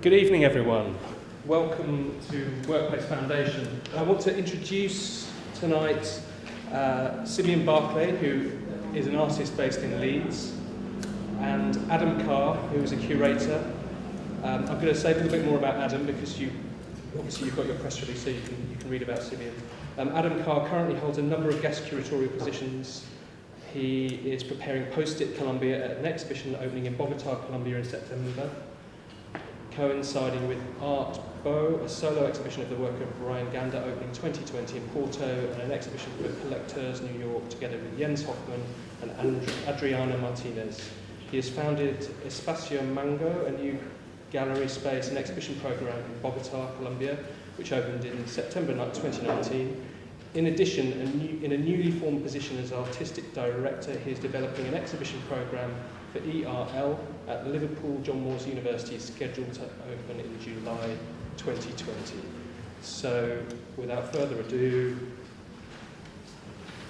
Good evening, everyone. Welcome to Workplace Foundation. I want to introduce tonight Simeon Barclay, who is an artist based in Leeds, and Adam Carr, who is a curator. I'm going to say a little bit more about Adam because obviously you've got your press release, so you can read about Simeon. Adam Carr currently holds a number of guest curatorial positions. He is preparing Post-it Colombia at an exhibition opening in Bogota, Colombia in September, coinciding with Art Beau, a solo exhibition of the work of Brian Gander opening 2020 in Porto, and an exhibition for Collectors New York together with Jens Hoffman and Adriana Martinez. He has founded Espacio Mango, a new gallery space and exhibition program in Bogota, Colombia, which opened in September 2019. In addition, in a newly formed position as artistic director, he is developing an exhibition program for ERL at Liverpool John Moores University, scheduled to open in July 2020. So, without further ado,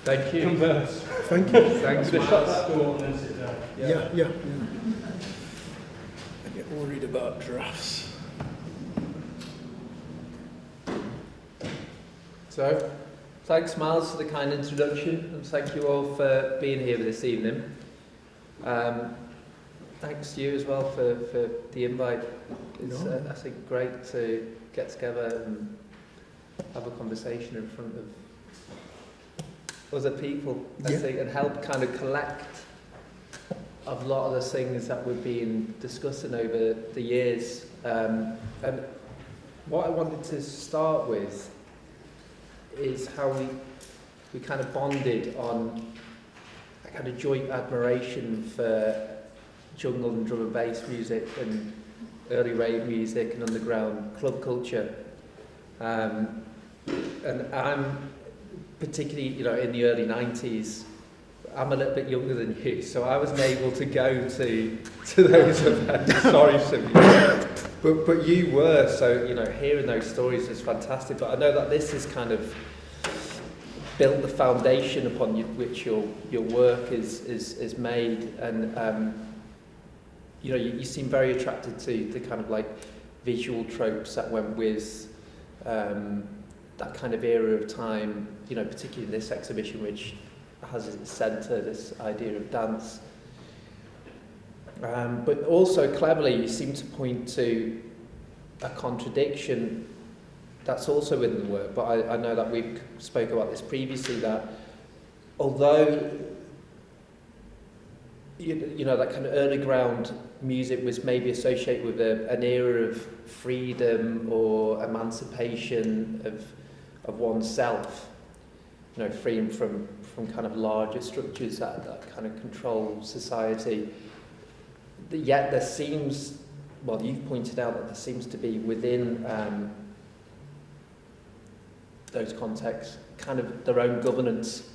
thank you. Converse. Thank you. Thanks, I'm going to shut that door and then sit down. Yeah. I get worried about drafts. So, thanks, Miles, for the kind introduction, and thank you all for being here this evening. Thanks to you as well for the invite. It's, I think, great to get together and have a conversation in front of other people, I think, and help kind of collect a lot of the things that we've been discussing over the years. And what I wanted to start with is how we kind of bonded on a kind of joint admiration for jungle and drum and bass music and early rave music and underground club culture. And I'm particularly, in the early 90s, I'm a little bit younger than you, so I wasn't able to go to those events. Sorry, Simeon. But you were, so, hearing those stories is fantastic. But I know that this is kind of built the foundation upon which your work is made, and you seem very attracted to the kind of like visual tropes that went with that kind of era of time, particularly in this exhibition, which has at its centre this idea of dance. But also cleverly you seem to point to a contradiction that's also within the work, but I know that we've spoke about this previously, that although that kind of early ground music was maybe associated with an era of freedom or emancipation of oneself, freeing from kind of larger structures that kind of control society, yet there seems, well, you've pointed out that there seems to be within those contexts kind of their own governance.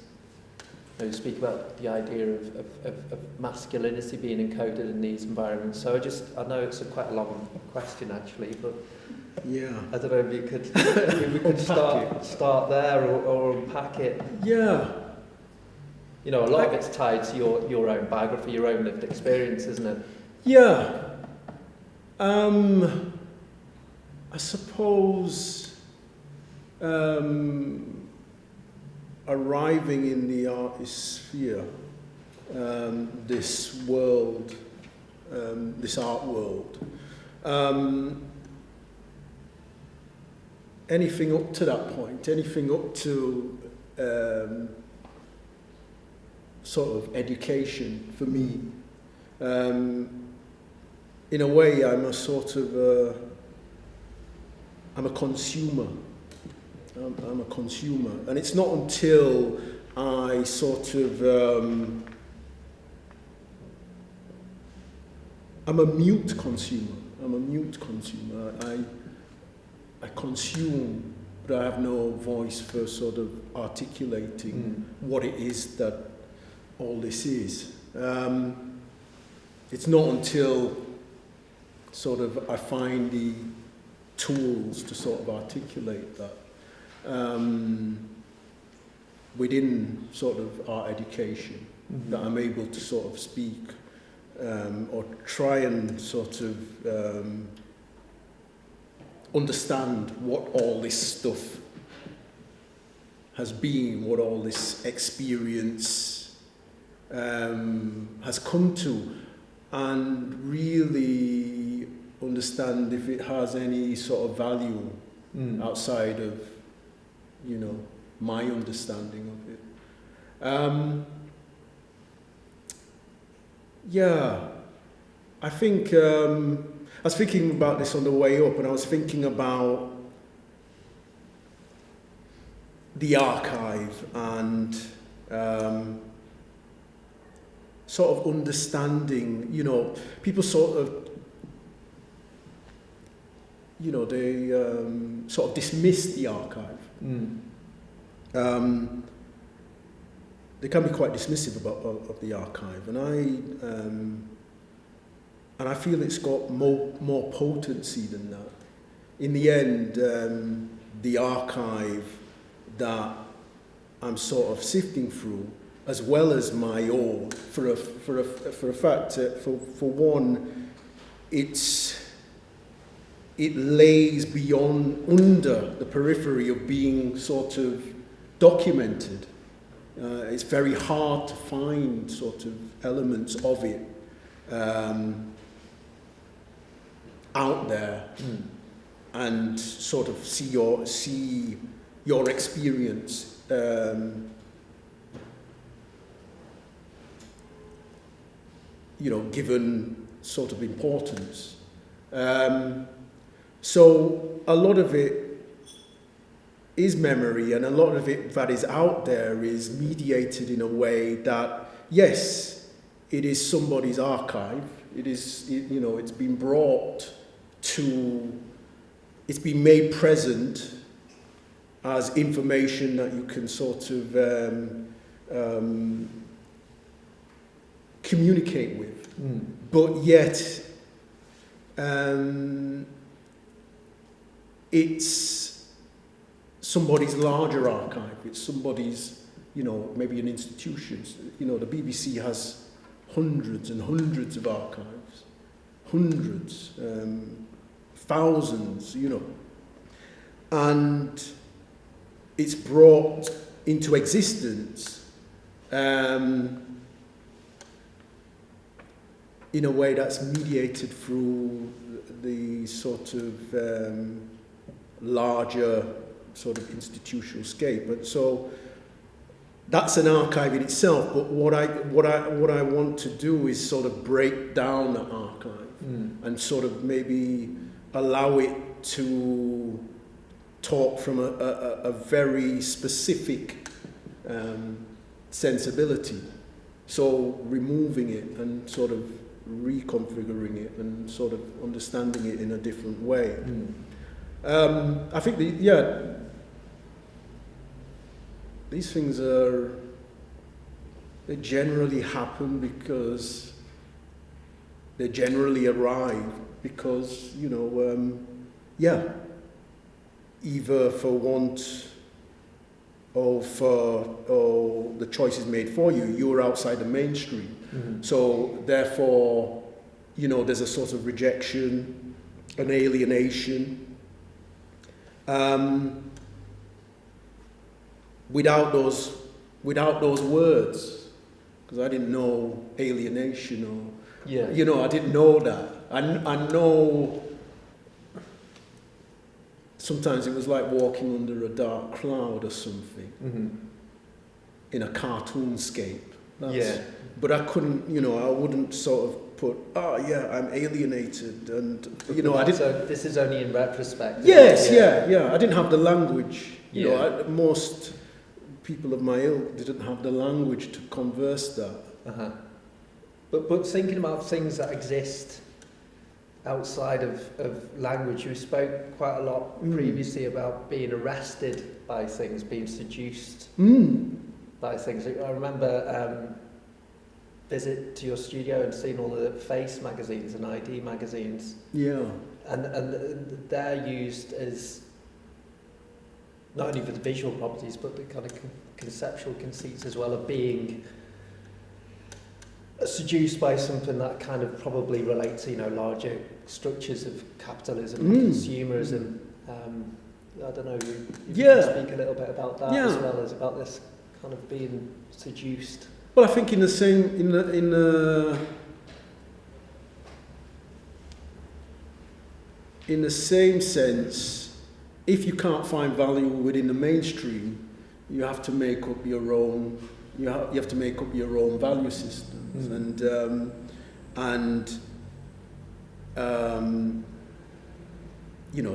You speak about the idea of masculinity being encoded in these environments. So I know it's quite a long question actually, but yeah, I don't know if you could if we could start there or unpack it. Yeah. A lot of it's tied to your own biography, your own lived experience, isn't it? Yeah. I suppose arriving in the artist sphere, this world, this art world, anything up to that point, anything up to sort of education for me, in a way I'm a sort of I'm a consumer. I'm a consumer, and it's not until I sort of I'm a mute consumer. I consume, but I have no voice for sort of articulating what it is that all this is. It's not until sort of I find the tools to sort of articulate that within sort of art education that I'm able to sort of speak or try and sort of understand what all this stuff has been, what all this experience has come to, and really understand if it has any sort of value outside of, you know, my understanding of it. Yeah, I think I was thinking about this on the way up, and I was thinking about the archive and sort of understanding, you know, people sort of, you know, they sort of dismiss the archive. They can be quite dismissive of the archive, and I feel it's got more potency than that. In the end, the archive that I'm sort of sifting through, as well as my own, for a fact, for one, it lays under the periphery of being sort of documented. It's very hard to find sort of elements of it out there and sort of see your experience you know, given sort of importance. So a lot of it is memory, and a lot of it that is out there is mediated in a way that, yes, it is somebody's archive. You know, it's been brought to, it's been made present as information that you can sort of communicate with. But yet, it's somebody's larger archive. It's somebody's, you know, maybe an institution. You know, the BBC has hundreds and hundreds of archives, hundreds, thousands, you know, and it's brought into existence in a way that's mediated through the sort of larger sort of institutional scape. But so that's an archive in itself, but what I want to do is sort of break down that archive and sort of maybe allow it to talk from a very specific sensibility. So removing it and sort of reconfiguring it and sort of understanding it in a different way. I think these things they generally happen because they generally arrive because, you know, either for want of or the choice is made for you, you're outside the mainstream. So therefore, you know, there's a sort of rejection, an alienation. Without those words, because I didn't know alienation or, you know, I didn't know that. I know sometimes it was like walking under a dark cloud or something in a cartoonscape. But I couldn't, you know, I wouldn't sort of put, I'm alienated, and, you know, I didn't. So this is only in retrospect. Yes, yeah. I didn't have the language. You know, most people of my ilk didn't have the language to converse that. But thinking about things that exist outside of language, you spoke quite a lot previously about being arrested by things, being seduced by things. I remember visit to your studio and seeing all the Face magazines and ID magazines. And they're used as not only for the visual properties, but the kind of conceptual conceits as well of being seduced by something that kind of probably relates to, you know, larger structures of capitalism and consumerism. I don't know, you Yeah. can speak a little bit about that Yeah. as well as about this kind of being seduced. Well, I think in the same sense, if you can't find value within the mainstream, you have to make up your own. You have to make up your own value systems, you know,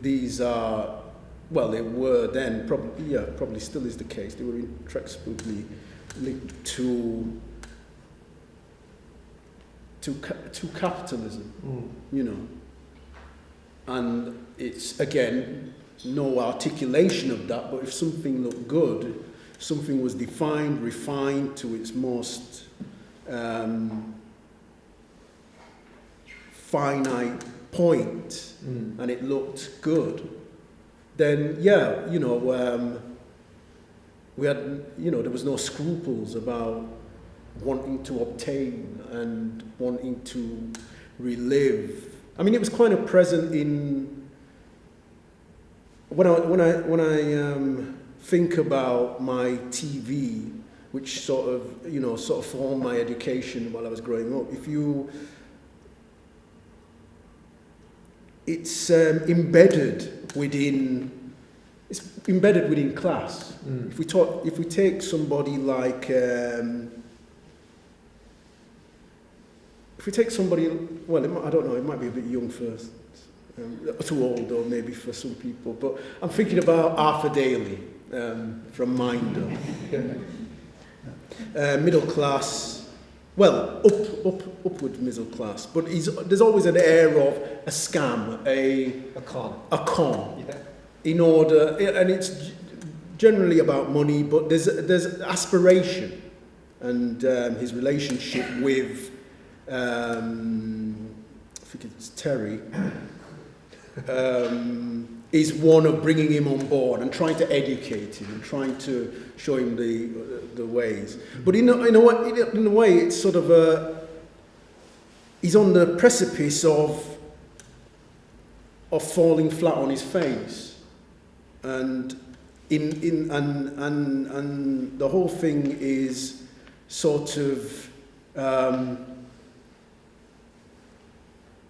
these are, well, they were then probably still is the case. They were inextricably linked to capitalism, you know, and it's again no articulation of that. But if something looked good, something was defined, refined to its most finite point, and it looked good, then you know, we had, you know, there was no scruples about wanting to obtain and wanting to relive. I mean, it was kind of present in when I think about my TV, which sort of formed my education while I was growing up. It's embedded within class. If we take somebody like well, I don't know, it might be a bit young first, too old though maybe for some people, but I'm thinking about Arthur Daly from Minder. Middle class, well, upward middle class, but there's always an air of a scam, a con. Yeah. In order, and it's generally about money, but there's aspiration, and his relationship with I think it's Terry, is one of bringing him on board and trying to educate him and trying to show him the ways. But in a way, it's sort of he's on the precipice of falling flat on his face, and and the whole thing is sort of.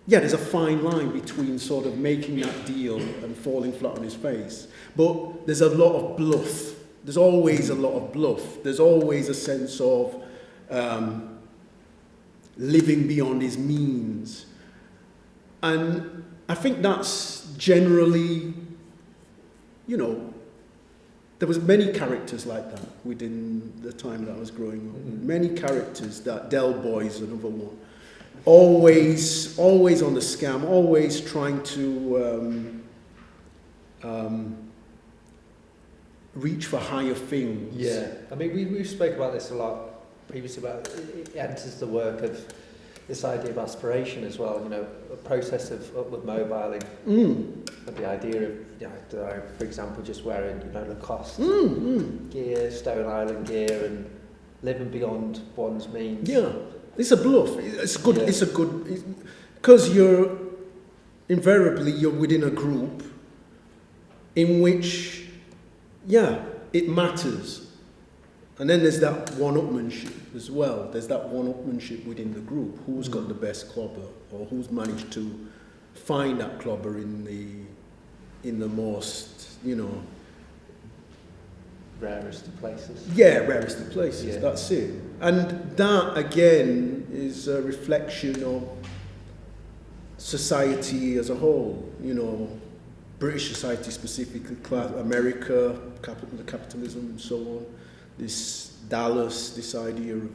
There's a fine line between sort of making that deal and falling flat on his face. But there's a lot of bluff. There's always a lot of bluff. There's always a sense of living beyond his means. And I think that's generally, you know, there was many characters like that within the time that I was growing up. Many characters, that Del Boy's another one. Always on the scam, always trying to reach for higher things. Yeah, I mean, we spoke about this a lot previously, about it enters the work of this idea of aspiration as well, you know, a process of upward mobiling, but the idea of, you know, for example, just wearing, you know, Lacoste gear, Stone Island gear, and living beyond one's means. Yeah. It's a bluff. It's good. Yeah. It's a good, because you're within a group in which, it matters, and then there's that one-upmanship as well. There's that one-upmanship within the group. Who's got the best clobber, or who's managed to find that clobber in the most, you know, rarest of places. Yeah, rarest of places, yeah. That's it. And that, again, is a reflection of society as a whole, you know, British society specifically, America, the capitalism and so on, this Dallas, this idea of...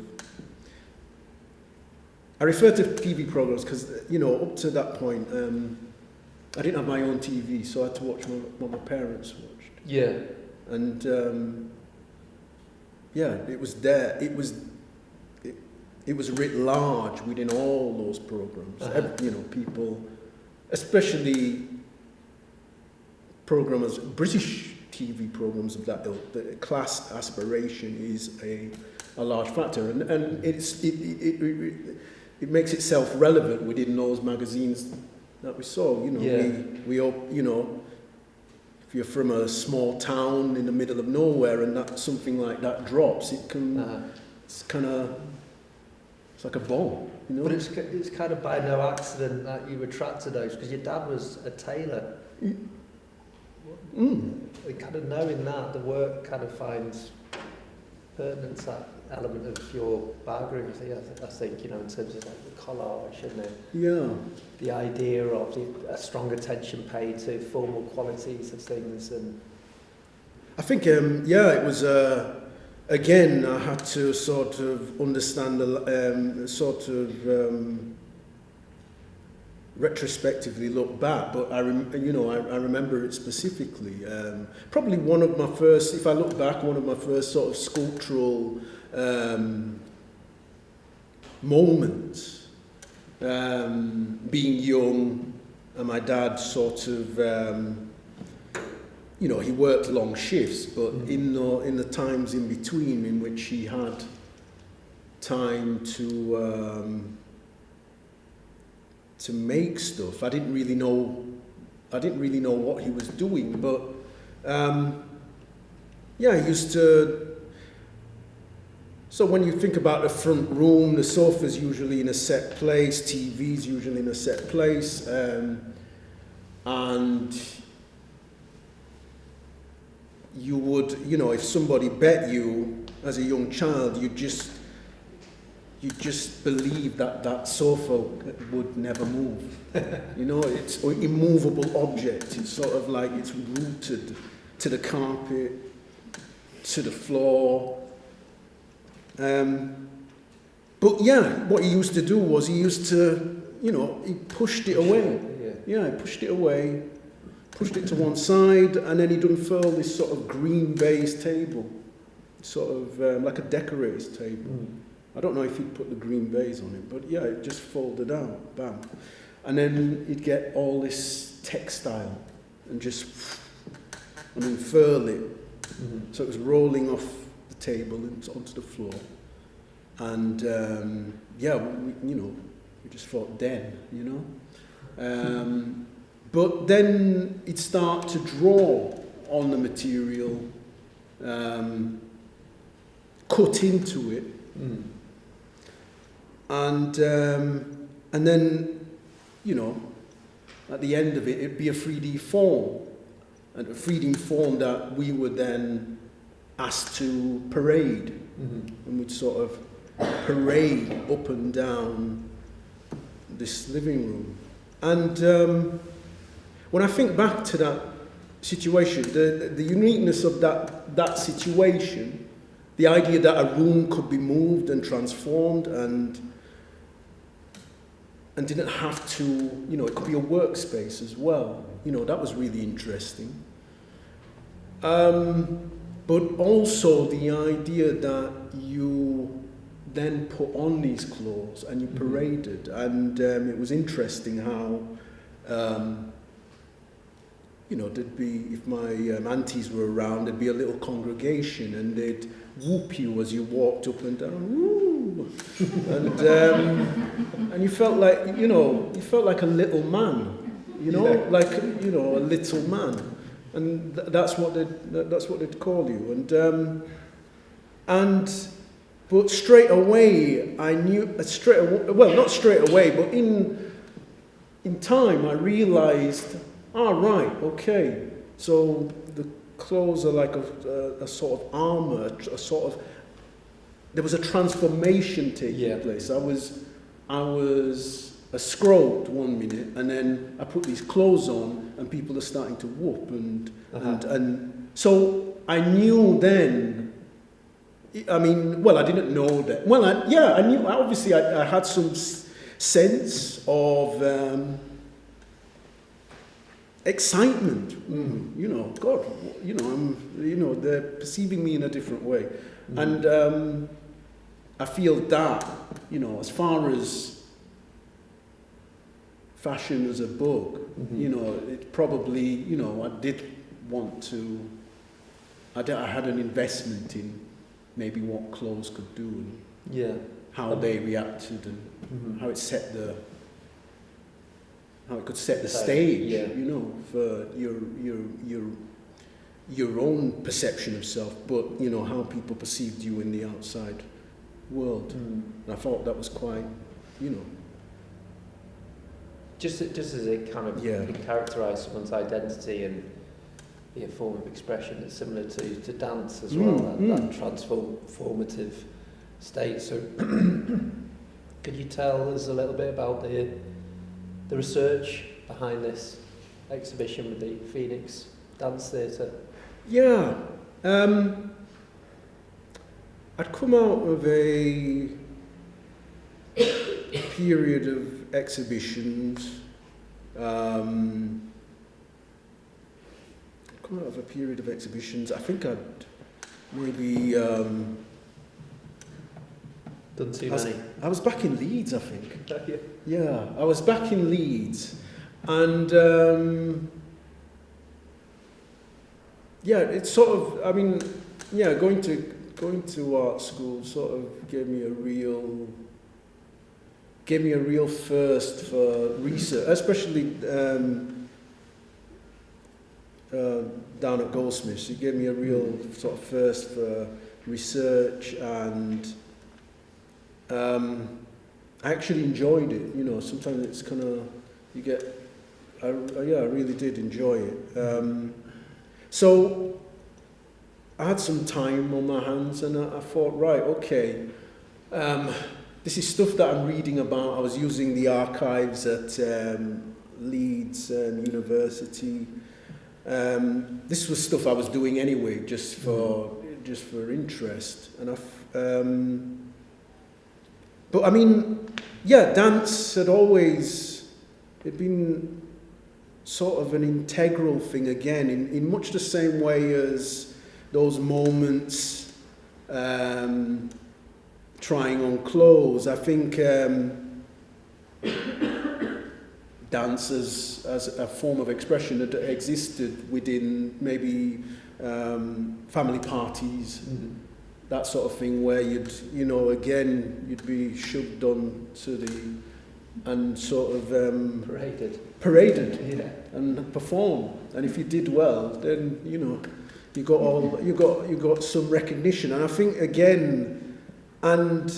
I refer to TV programs because, you know, up to that point, I didn't have my own TV, so I had to watch what my parents watched. Yeah. And it was there. It was writ large within all those programs. You know, people, especially programmers, British TV programs of that ilk. The class aspiration is a large factor, and it makes itself relevant within those magazines that we saw. You know, we you know, if you're from a small town in the middle of nowhere and that something like that drops, it can it's like a bomb, you know. But it's kind of by no accident that you were attracted to those, because your dad was a tailor. Like, kind of knowing that, the work kind of finds pertinence, that element of your biography, I think, you know, in terms of like the collage and the idea of a strong attention paid to formal qualities of things. And I think, it was, again, I had to sort of understand, retrospectively look back, but I remember it specifically. Probably one of my first, if I look back, one of my first sort of sculptural moments, being young, and my dad sort of, you know, he worked long shifts, but in the times in between in which he had time to make stuff, I didn't really know what he was doing, but he used to. So when you think about the front room, the sofa's usually in a set place, TV's usually in a set place, and you would, you know, if somebody bet you as a young child, you just believe that sofa would never move. You know, it's an immovable object. It's sort of like it's rooted to the carpet, to the floor. But yeah, what he used to do was he used to, you know, he pushed it away. Yeah, he pushed it away, pushed it to one side, and then he'd unfurl this sort of green baize table, sort of like a decorator's table. I don't know if he'd put the green baize on it, but yeah, it just folded out, bam. And then he'd get all this textile and just unfurl it. So it was rolling off the table and onto the floor. And we just thought then, you know. But then he'd start to draw on the material, cut into it. And then, you know, at the end of it, it'd be a 3D form, and a 3D form that we were then asked to parade, and we'd sort of parade up and down this living room. And when I think back to that situation, the uniqueness of that situation, the idea that a room could be moved and transformed and didn't have to, you know, it could be a workspace as well. You know, that was really interesting. But also the idea that you then put on these clothes and you paraded. And it was interesting how, you know, there'd be, if my aunties were around, there'd be a little congregation and they'd whoop you as you walked up and down. Woo! And you felt like, you know, a little man, you know, like, you know, a little man. And that's what they'd call you. But straight away, I knew, not straight away, but in time, I realized, right, okay, so the clothes are like a sort of armor, there was a transformation taking place. I was a scrote one minute, and then I put these clothes on, and people are starting to whoop, and so I knew then. I mean, well, I didn't know that. Well, I knew. Obviously, I had some sense of excitement. You know, God, you know, they're perceiving me in a different way, and I feel that, you know, as far as fashion as a book, you know, it probably, you know, I did want to. I had an investment in maybe what clothes could do. how they reacted and how it could set the stage, you know, for your own perception of self, but you know how people perceived you in the outside world. And I thought that was quite, you know. Just as it kind of can characterise someone's identity and be a form of expression, it's similar to dance as well, that transformative state. So could you tell us a little bit about the research behind this exhibition with the Phoenix Dance Theatre? Yeah. I'd come out of a period of exhibitions. I think I'd maybe done too many. I was back in Leeds, I think. Yeah. Yeah, I was back in Leeds, and it's sort of. I mean, going to art school sort of gave me a real thirst for research, especially down at Goldsmiths. It gave me a real sort of thirst for research, and I actually enjoyed it. You know, sometimes it's kind of I really did enjoy it. So I had some time on my hands, and I thought, right, okay, this is stuff that I'm reading about. I was using the archives at Leeds University. This was stuff I was doing anyway, just for interest, and but I mean, dance had always been sort of an integral thing again, in much the same way as those moments trying on clothes. I think dance as a form of expression that existed within maybe family parties, that sort of thing, where you'd be shoved on to and sort of paraded and perform. And if you did well, then you got some recognition. And I think again, and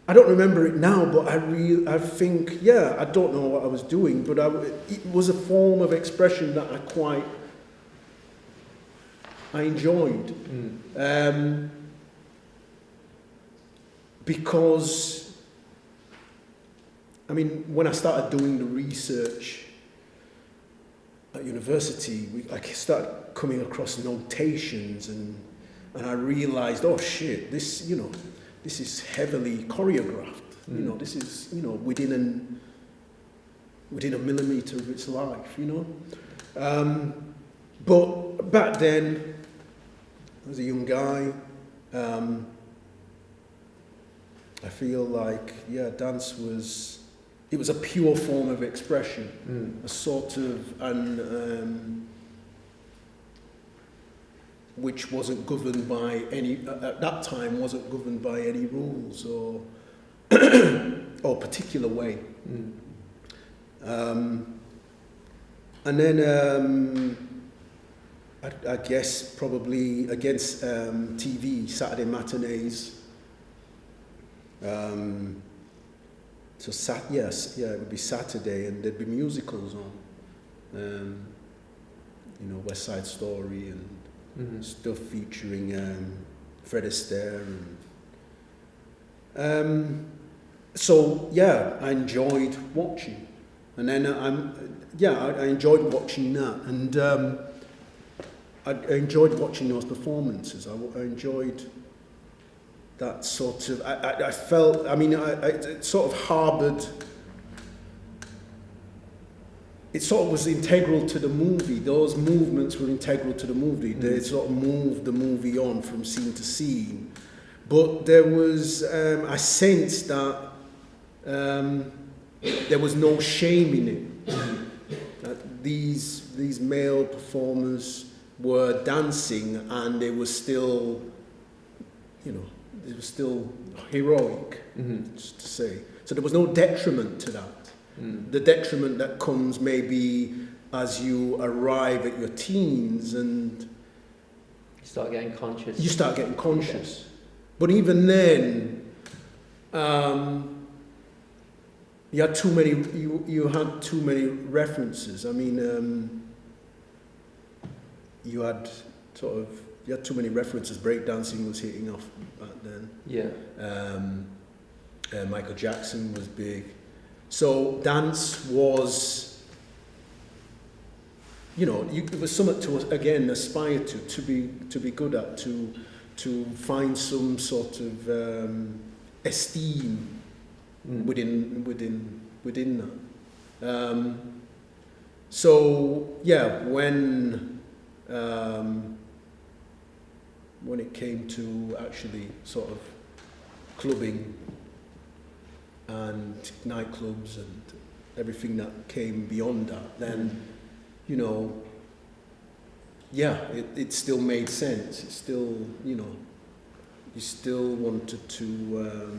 I don't remember it now, but I think I don't know what I was doing, but it was a form of expression that I enjoyed. Because I mean, when I started doing the research at university, I started coming across notations, and I realised, oh shit, this is heavily choreographed. This is within a millimetre of its life. But back then, as a young guy, I feel like dance was. It was a pure form of expression, a sort of, which wasn't governed by at that time wasn't governed by any rules or or particular way. And then I guess probably against TV, Saturday matinees. So it would be Saturday, and there'd be musicals on, West Side Story and stuff featuring Fred Astaire, and I enjoyed watching, and then I enjoyed watching that, and I enjoyed watching those performances. I enjoyed. That sort of, I felt, I mean, it sort of harboured, it sort of was integral to the movie. Those movements were integral to the movie. They sort of moved the movie on from scene to scene. But there was, I sensed that there was no shame in it. That these male performers were dancing, and they were still, it was still heroic, just to say. So there was no detriment to that. The detriment that comes maybe as you arrive at your teens and you start getting conscious. Yes. But even then, you had too many. You had too many references. I mean, you had too many references. Breakdancing was hitting off back then. Yeah. Michael Jackson was big. So dance was, it was something to again aspire to be good at, to find some sort of esteem within that. So yeah, when it came to actually sort of clubbing and nightclubs and everything that came beyond that, then it still made sense. It still, you still wanted to.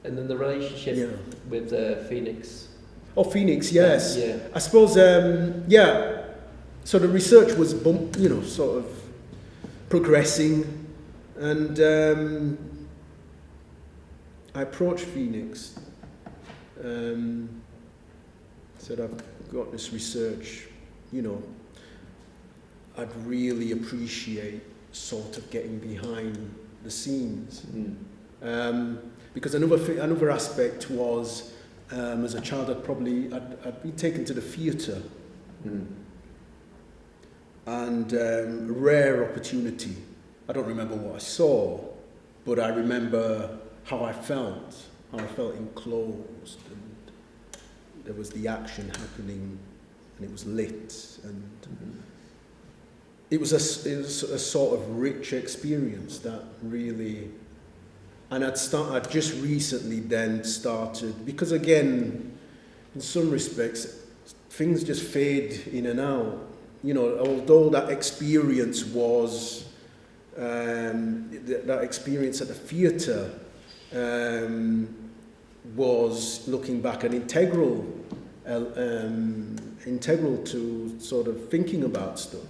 And then the relationship with Phoenix. Oh, Phoenix, yes. Yeah. I suppose, so the research was, sort of progressing, and I approached Phoenix, said, I've got this research, I'd really appreciate sort of getting behind the scenes. Because another aspect was, as a child, I'd been taken to the theatre, and rare opportunity. I don't remember what I saw, but I remember how I felt enclosed, and there was the action happening, and it was lit, and it was a sort of rich experience that really. And I'd just recently then started, because again, in some respects, things just fade in and out. Although that experience was, that experience at the theatre was, looking back, an integral to sort of thinking about stuff,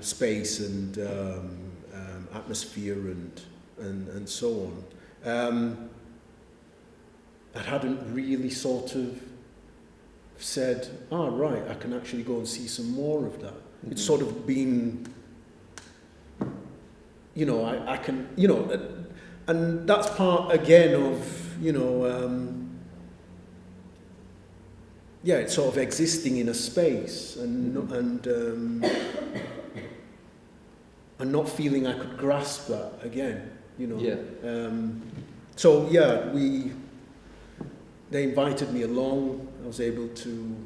space and atmosphere and so on. I hadn't really sort of said, right, I can actually go and see some more of that. It's sort of been, I can, and that's part again of, it's sort of existing in a space and not feeling I could grasp that again. They invited me along. I was able to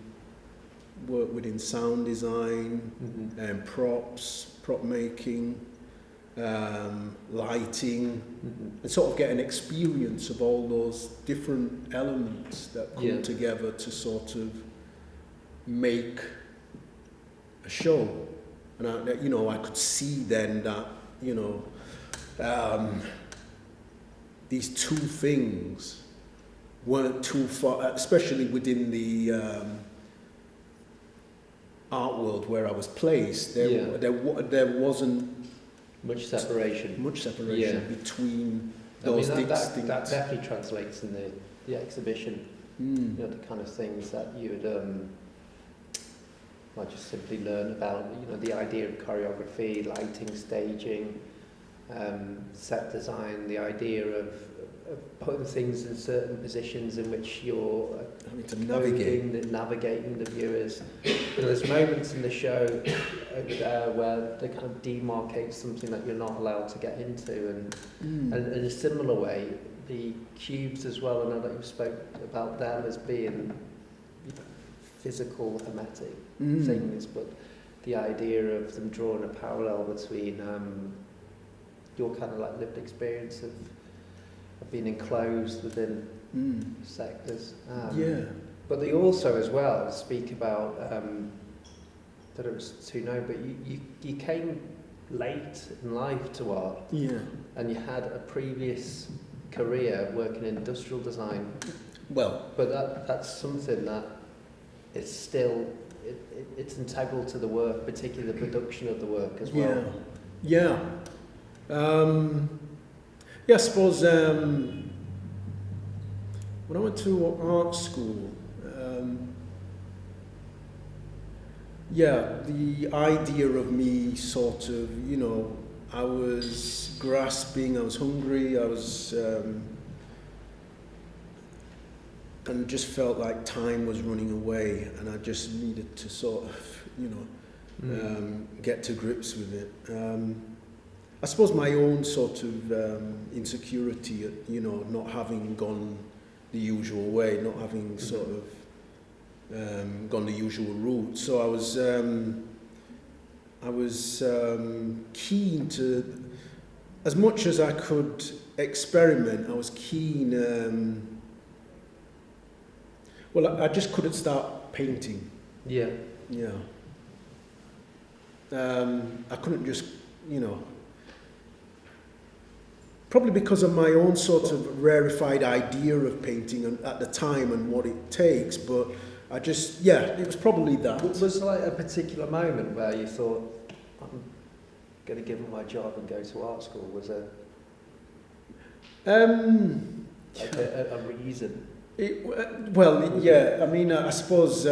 work within sound design, and prop making, lighting, and sort of get an experience of all those different elements that come together to sort of make a show. And I could see then that, these two things weren't too far, especially within the art world where I was placed. There wasn't much separation between those distinct. That definitely translates in the exhibition. The kind of things that you would just simply learn about. The idea of choreography, lighting, staging, set design, the idea of putting things in certain positions in which you're having to navigating the viewers. There's moments in the show over there where they kind of demarcate something that you're not allowed to get into, and in a similar way, the cubes as well. I know that you spoke about them as being physical, hermetic things, but the idea of them drawing a parallel between your kind of like lived experience of being enclosed within sectors. But they also as well speak about, I don't know if it's too known, but you came late in life to art, Yeah. and you had a previous career working in industrial design. Well, But that's something that is still, it's integral to the work, particularly the production of the work as well. Yeah. I suppose when I went to art school, the idea of me sort of, I was grasping, I was hungry, I was, and just felt like time was running away, and I just needed to sort of, get to grips with it. I suppose my own sort of insecurity at, not having gone the usual way, not having sort of gone the usual route. So I was keen to, as much as I could experiment, I was keen. I just couldn't start painting. Yeah. Yeah. I couldn't just, probably because of my own sort of rarefied idea of painting at the time and what it takes, but I just, it was probably that. Was there like a particular moment where you thought, I'm going to give up my job and go to art school? Was there a reason? I suppose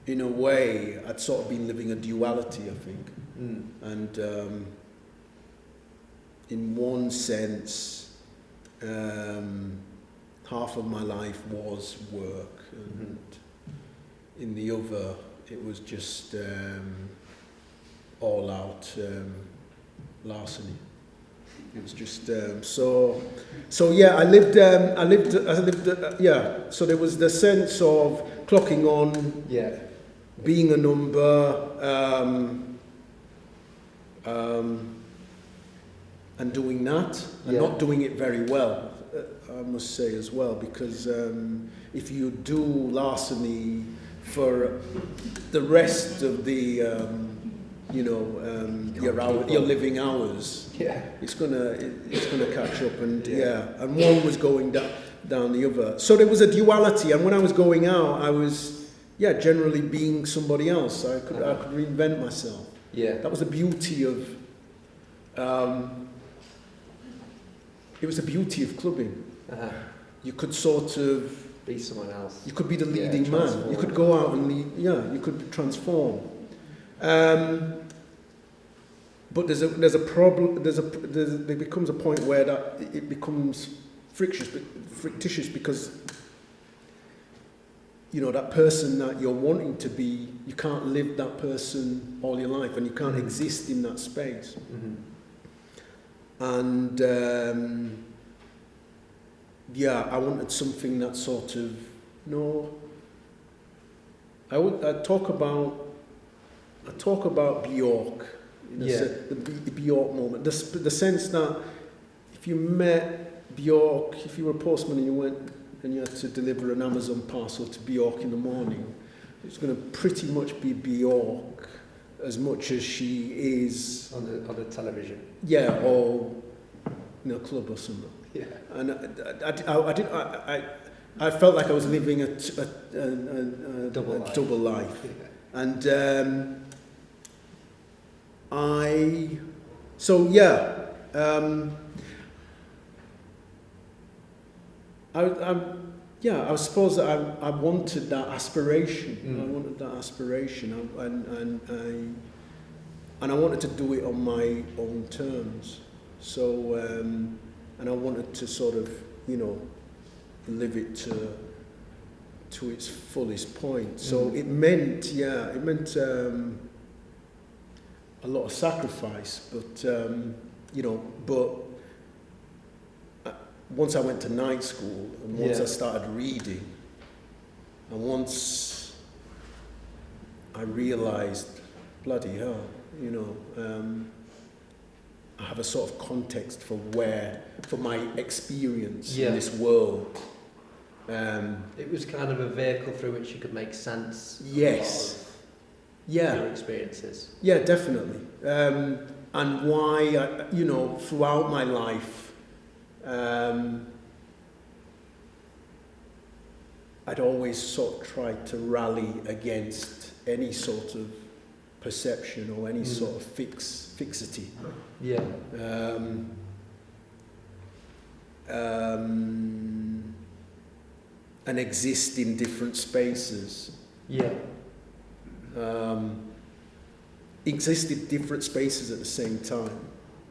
in a way I'd sort of been living a duality, I think. And in one sense, half of my life was work, and in the other, it was just all out larceny. It was just so I lived. So there was the sense of clocking on, being a number, and doing that, and not doing it very well, I must say as well, because if you do larceny for the rest of the your living hours, it's gonna catch up, and and one was going down the other. So there was a duality, and when I was going out, I was generally being somebody else. I could reinvent myself. That was the beauty of it was the beauty of clubbing. You could sort of be someone else. You could be the leading man. You could go out and lead. You could transform. But there's a problem. There becomes a point where that it becomes fictitious because that person that you're wanting to be, you can't live that person all your life, and you can't exist in that space. And I wanted something that sort of I talk about Bjork, the Bjork moment, the sense that if you met Bjork, if you were a postman and you went and you had to deliver an Amazon parcel to Bjork in the morning, it's going to pretty much be Bjork as much as she is on the television. Or in a club or something. And I felt like I was living a double life. And I suppose that I wanted that aspiration. I wanted that aspiration, and I wanted to do it on my own terms. So, and I wanted to sort of, live it to its fullest point. So it meant a lot of sacrifice, but once I went to night school, and once I started reading, and once I realised, bloody hell, I have a sort of context for my experience in this world. It was kind of a vehicle through which you could make sense. Yes. your experiences. Yeah, definitely. And why, throughout my life, I'd always sort of tried to rally against any sort of perception or any sort of fixity. Yeah. And exist in different spaces. Yeah. Exist in different spaces at the same time.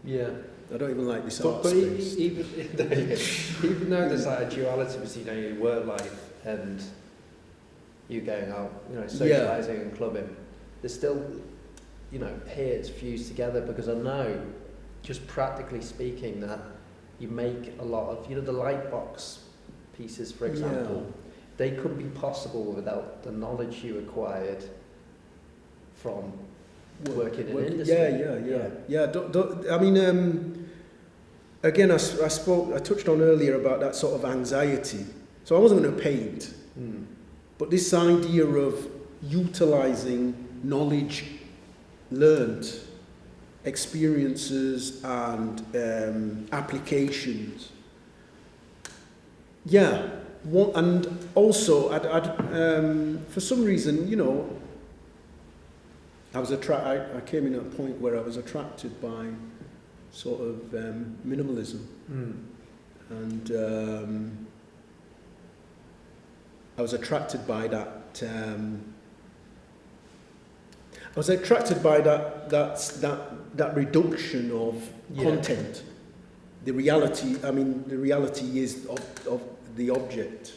Yeah. I don't even like this But art space. even though there's like a duality between your work life and you going out, socialising and clubbing, there's still, here it's fused together, because I know, just practically speaking, that you make a lot of, the light box pieces, for example, they couldn't be possible without the knowledge you acquired from working in industry. I mean, again, I touched on earlier about that sort of anxiety. So I wasn't going to paint, but this idea of utilising knowledge learned, experiences and applications. Yeah, and also for some reason, I came in at a point where I was attracted by sort of minimalism, and I was attracted by that. I was attracted by that reduction of content. The reality is of the object.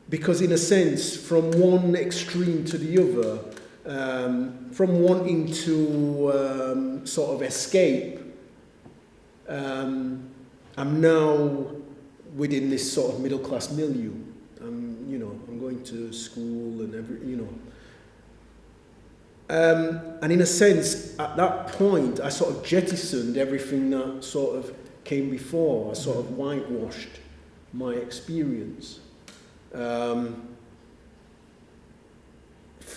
Because in a sense, from one extreme to the other, from wanting to sort of escape, I'm now within this sort of middle class milieu. I'm going to school and and in a sense, at that point, I sort of jettisoned everything that sort of came before. I sort of whitewashed my experience for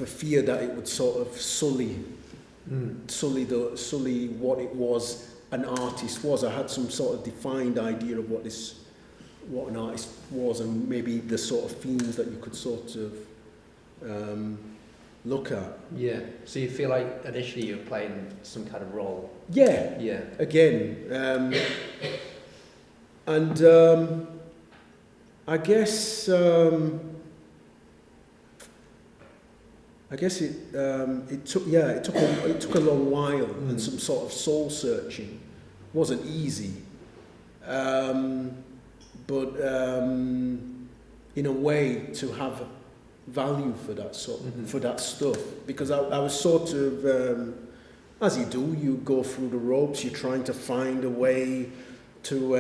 fear that it would sort of sully what it was an artist was. I had some sort of defined idea of what an artist was, and maybe the sort of themes that you could sort of look at. Yeah. So you feel like initially you're playing some kind of role. Yeah. Yeah. Again, and I guess it took a long while and some sort of soul searching. It wasn't easy. But in a way to have value for that for that stuff, because I was sort of as you do, you go through the ropes, you're trying to find a way to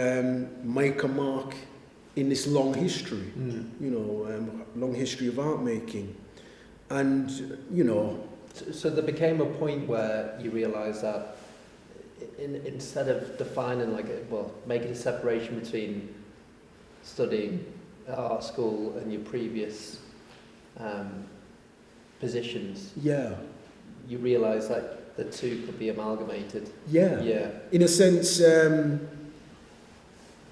make a mark in this long history, long history of art making, and So there became a point where you realised that instead of defining making a separation between studying at art school and your previous positions, you realise that the two could be amalgamated. Yeah. In a sense,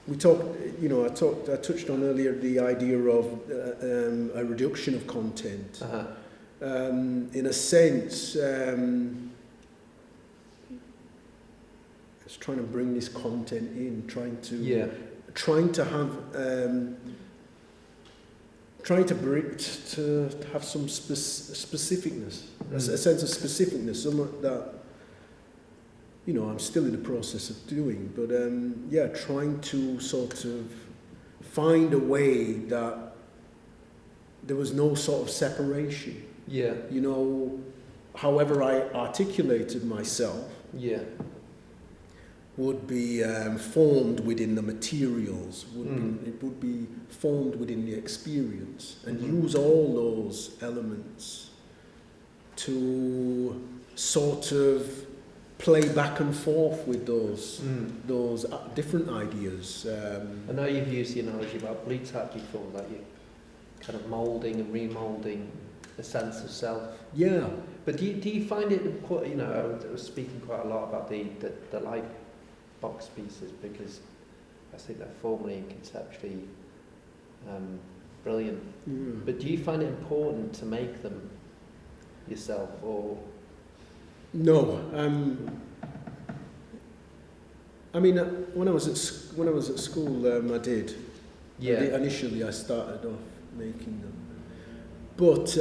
we talked. I touched on earlier the idea of a reduction of content. In a sense, I was trying to bring this content in, trying to have some specificness, a sense of specificness, something that I'm still in the process of doing, but trying to sort of find a way that there was no sort of separation. Yeah. However I articulated myself. Yeah. Would be formed within the materials, it would be formed within the experience, and use all those elements to sort of play back and forth with those different ideas. I know you've used the analogy about blue tap before, that kind of moulding and remoulding a sense of self. Yeah. But do you find it important? You know, I was speaking quite a lot about the light box pieces because I think they're formally and conceptually brilliant. Mm. But do you find it important to make them yourself, or? No. I mean, when I was at school, I did. Yeah. Initially, I started off making them, but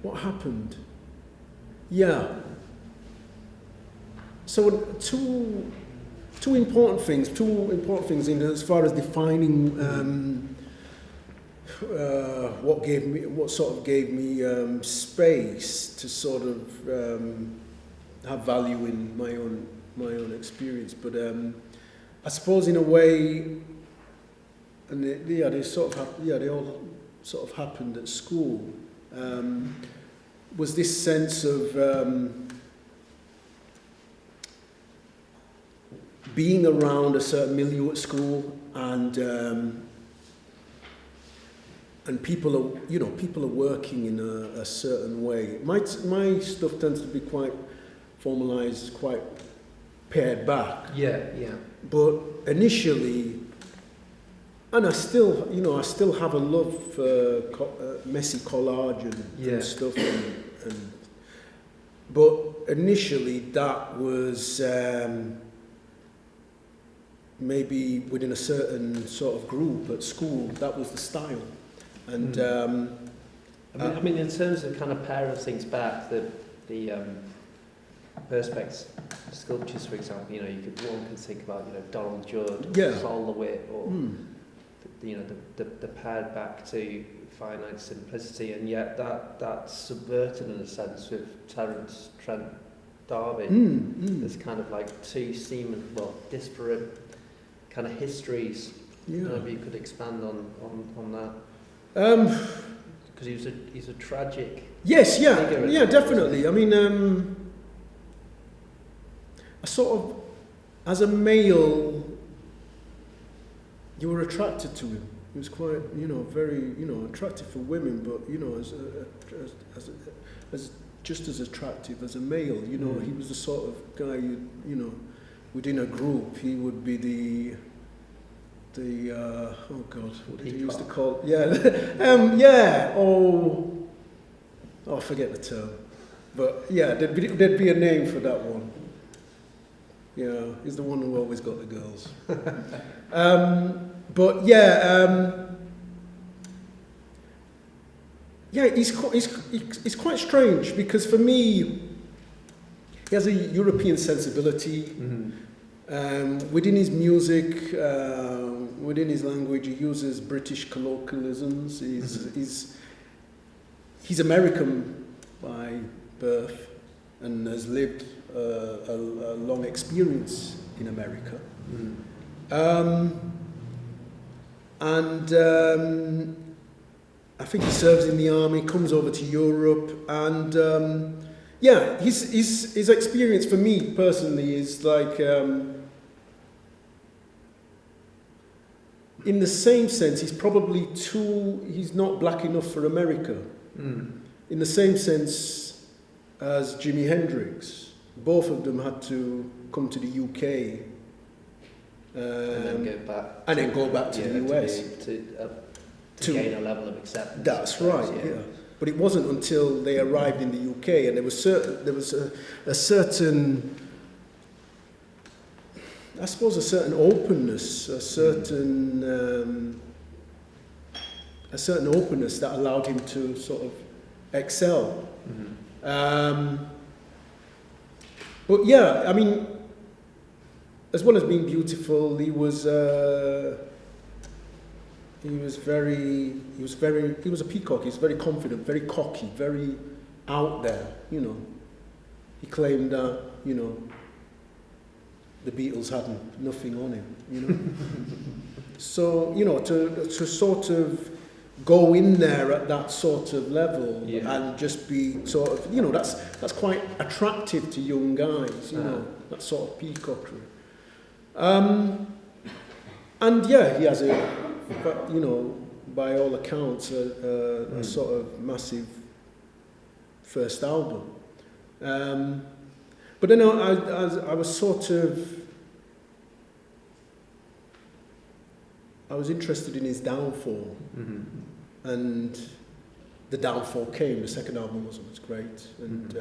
what happened? Yeah. So two important things in as far as defining what sort of gave me space to sort of have value in my own experience, but I suppose in a way, and they all sort of happened at school. Was this sense of being around a certain milieu at school, and people are working in a certain way. My stuff tends to be quite formalized, quite pared back. Yeah. But initially, and I still have a love for messy collage and stuff, but initially that was maybe within a certain sort of group at school. That was the style, and I mean, in terms of kind of paring things back, the perspex sculptures, for example, one could think about Donald Judd, Sol LeWitt, or the pared back to finite simplicity, and yet that's subverted in a sense with Terence Trent D'Arby. There's kind of like two disparate kind of histories. Maybe you could expand on that. Because he's a tragic. Yes, figure, definitely. I mean, I sort of, as a male, you were attracted to him. He was quite, very, attractive for women, but as just as attractive as a male. He was the sort of guy within a group, he would be the oh God, what did he used to call? I forget the term, but there'd be a name for that one. Yeah, he's the one who always got the girls. He's quite strange because for me, he has a European sensibility. Within his music, within his language, he uses British colloquialisms. He's American by birth and has lived a long experience in America. I think he serves in the army, comes over to Europe, and his experience for me personally is like, in the same sense, he's not black enough for America. In the same sense as Jimi Hendrix. Both of them had to come to the UK and then go back to the US to gain a level of acceptance. That's right. Yeah. But it wasn't until they arrived in the UK, and there was a certain openness, a certain openness that allowed him to sort of excel. But I mean, as well as being beautiful, he was a peacock. He was very confident, very cocky, very out there. He claimed that the Beatles had nothing on him. So to sort of go in there at that sort of level and just be sort of that's quite attractive to young guys. That sort of peacockry. And he has a by all accounts, a sort of massive first album. But then I was sort of, I was interested in his downfall, and the downfall came. The second album wasn't as great, and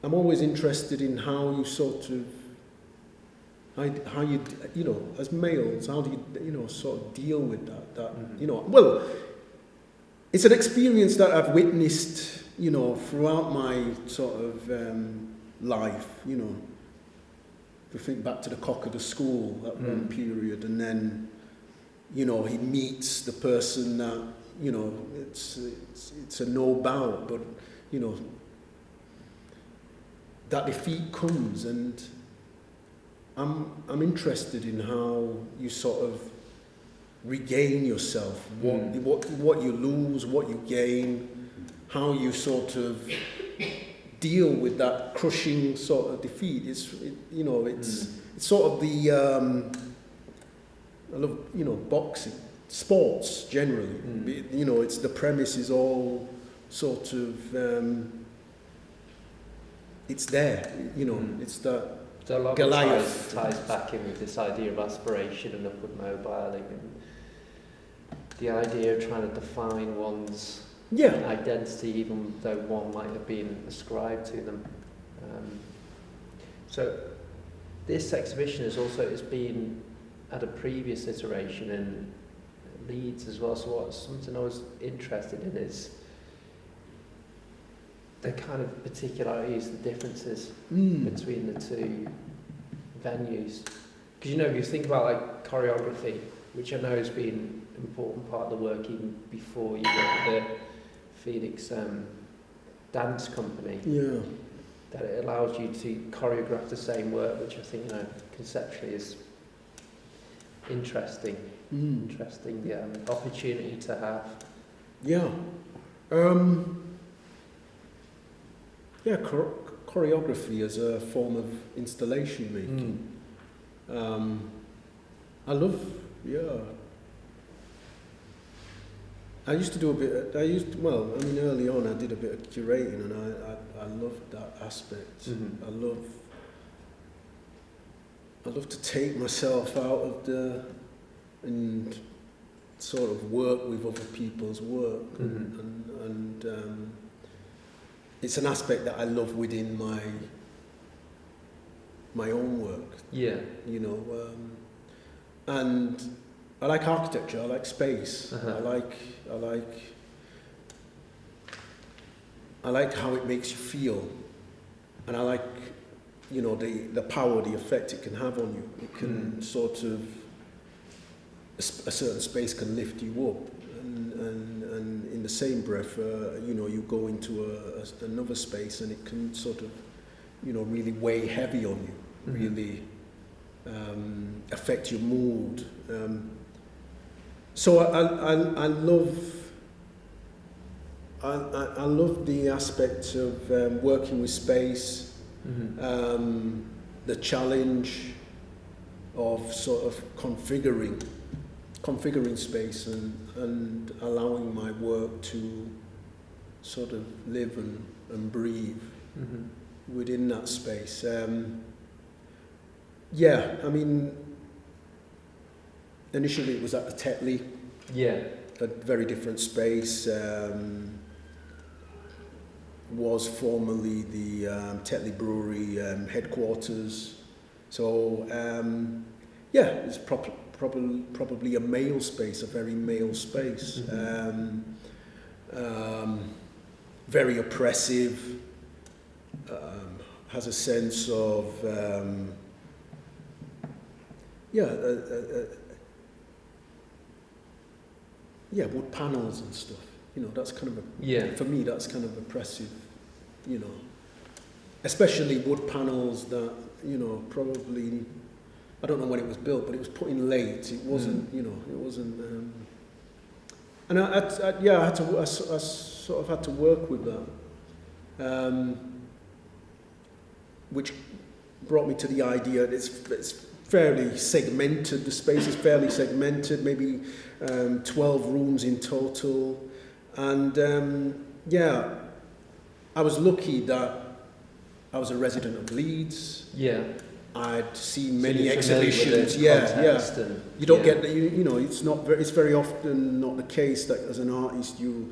I'm always interested in how you sort of, how you, you know, as males, how do you, you know, sort of deal with that, you know, well, it's an experience that I've witnessed, you know, throughout my sort of life, you know. If you think back to the cock of the school, that one period, and then, you know, he meets the person that, you know, it's a no bout, but, you know, that defeat comes, and I'm interested in how you sort of regain yourself, what you lose, what you gain, how you sort of deal with that crushing sort of defeat. You know, it's sort of the I love, you know, boxing, sports generally. You know, it's the premise is all sort of it's there. You know, it's that. So a lot Goliath of ties back in with this idea of aspiration and upward mobiling, and the idea of trying to define one's identity, even though one might have been ascribed to them. So this exhibition has been at a previous iteration in Leeds as well. So something I was interested in is the kind of particularities, the differences between the two venues. Because, you know, if you think about like choreography, which I know has been an important part of the work even before you went to the Phoenix dance company, that it allows you to choreograph the same work, which I think, you know, conceptually is interesting. Interesting, the opportunity to have. Choreography as a form of installation making. I love, I used to do a bit, early on I did a bit of curating, and I loved that aspect. I love to take myself out of and sort of work with other people's work, and it's an aspect that I love within my own work. You know, and I like architecture. I like space. I like how it makes you feel, and I like, you know, the power, the effect it can have on you. It can sort of, a certain space can lift you up. And in the same breath, you know, you go into another space and it can sort of, you know, really weigh heavy on you, really affect your mood. So I love the aspect of working with space, the challenge of sort of configuring space and allowing my work to sort of live and breathe within that space. I mean, initially it was at the Tetley, a very different space. Was formerly the Tetley Brewery headquarters. So it's probably a male space, a very male space. Very oppressive, has a sense of wood panels and stuff. You know, that's kind of for me that's kind of oppressive, you know. Especially wood panels that, you know, probably, I don't know when it was built, but it was put in late. It wasn't, you know, it wasn't. And I sort of had to work with that, which brought me to the idea that it's fairly segmented. The space is fairly segmented, maybe 12 rooms in total. And I was lucky that I was a resident of Leeds. Yeah. I'd seen So many you're exhibitions. familiar with the context and- You don't get, you know, it's very often not the case that as an artist you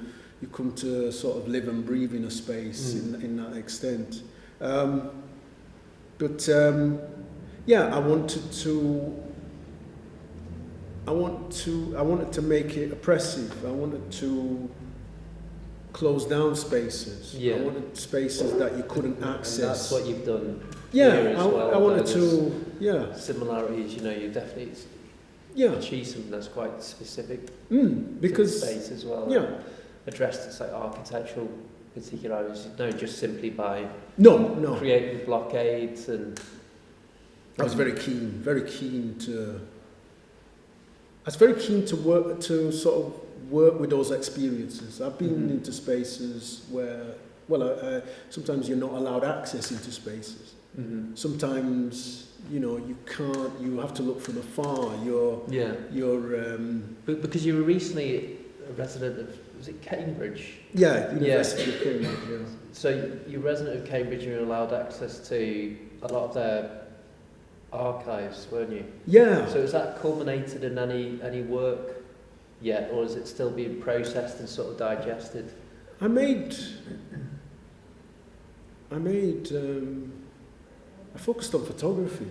come to sort of live and breathe in a space in that extent. I wanted to make it oppressive. I wanted to close down spaces. Yeah. I wanted spaces that you couldn't access. And that's what you've done. Yeah, here as well, I wanted though to. Similarities, you know, you definitely achieve something that's quite specific because to the space as well. Yeah. Addressed as like architectural particularities, no, just simply by No. creating blockades and. I was very keen to. I was very keen to work with those experiences. I've been into spaces where, sometimes you're not allowed access into spaces. Mm-hmm. Sometimes, you know, you can't. You have to look from afar. But because you were recently a resident of, was it Cambridge? Yeah, University of Cambridge. Yeah. So you're a resident of Cambridge, and you're allowed access to a lot of their archives, weren't you? Yeah. So has that culminated in any work yet, or is it still being processed and sort of digested? I focused on photography.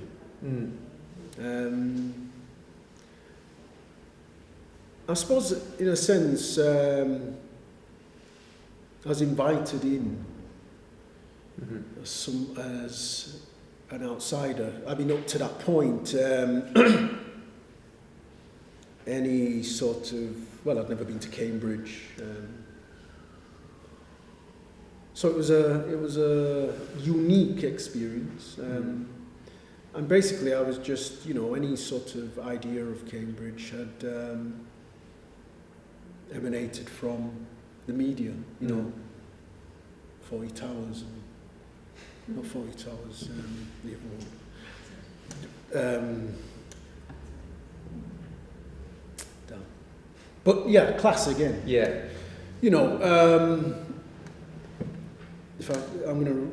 I suppose, in a sense, I was invited in as an outsider. I mean, up to that point, any sort of, I'd never been to Cambridge, so it was a unique experience, and basically I was just, you know, any sort of idea of Cambridge had emanated from the media, you know, 40 Towers, not 40 Towers, the other one. But yeah, class again. Yeah. You know, if I'm gonna,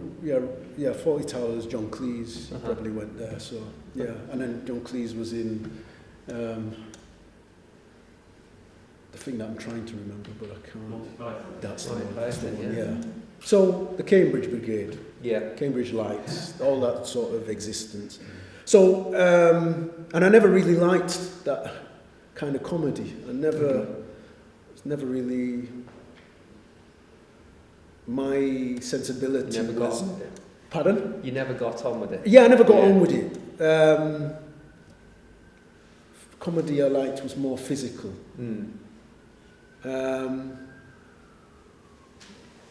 40 Towers, John Cleese probably went there, so yeah. And then John Cleese was in the thing that I'm trying to remember, but I can't. That's the one, yeah. So the Cambridge Brigade, Cambridge Lights, all that sort of existence. So, and I never really liked that kind of comedy. It's never really my sensibility. You never got on with it. Pardon? You never got on with it. Yeah, I never got on with it. Comedy I liked was more physical.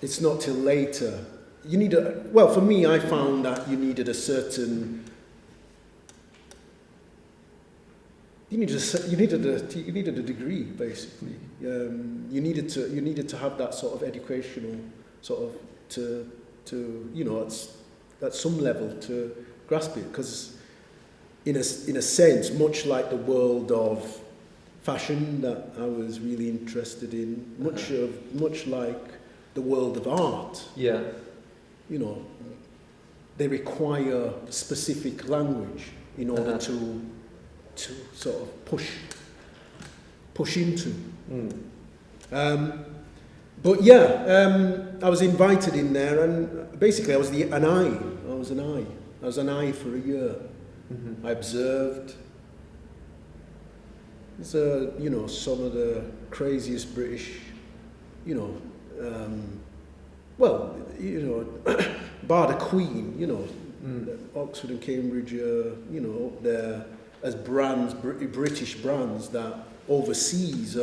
It's not till later. You need for me, I found that you needed a certain. You needed a degree, basically. You needed to have that sort of educational sort of to you know at some level to grasp it, because in a sense, much like the world of fashion that I was really interested in, much like the world of art. Yeah. You know, they require specific language in order to sort of push into. But yeah, I was invited in there, and basically I was an eye for a year. I observed. It's you know, some of the craziest British, you know, bar the Queen, you know, Oxford and Cambridge, you know, up there as brands, British brands that overseas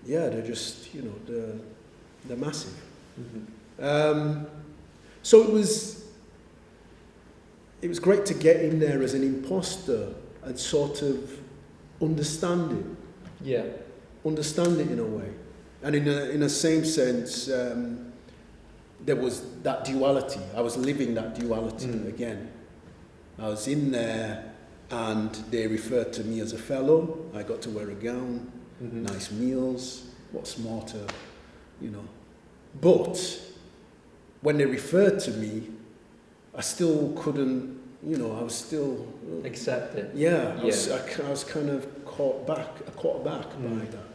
they're just, you know, they're massive. So it was great to get in there as an imposter and sort of understand it. Yeah. Understand it in a way. And in a same sense, there was that duality. I was living that duality again. I was in there, and they referred to me as a fellow. I got to wear a gown, nice meals. What's more to, you know. But when they referred to me, I still couldn't, you know, I was still... Accept it. Yeah, I was kind of caught back by that.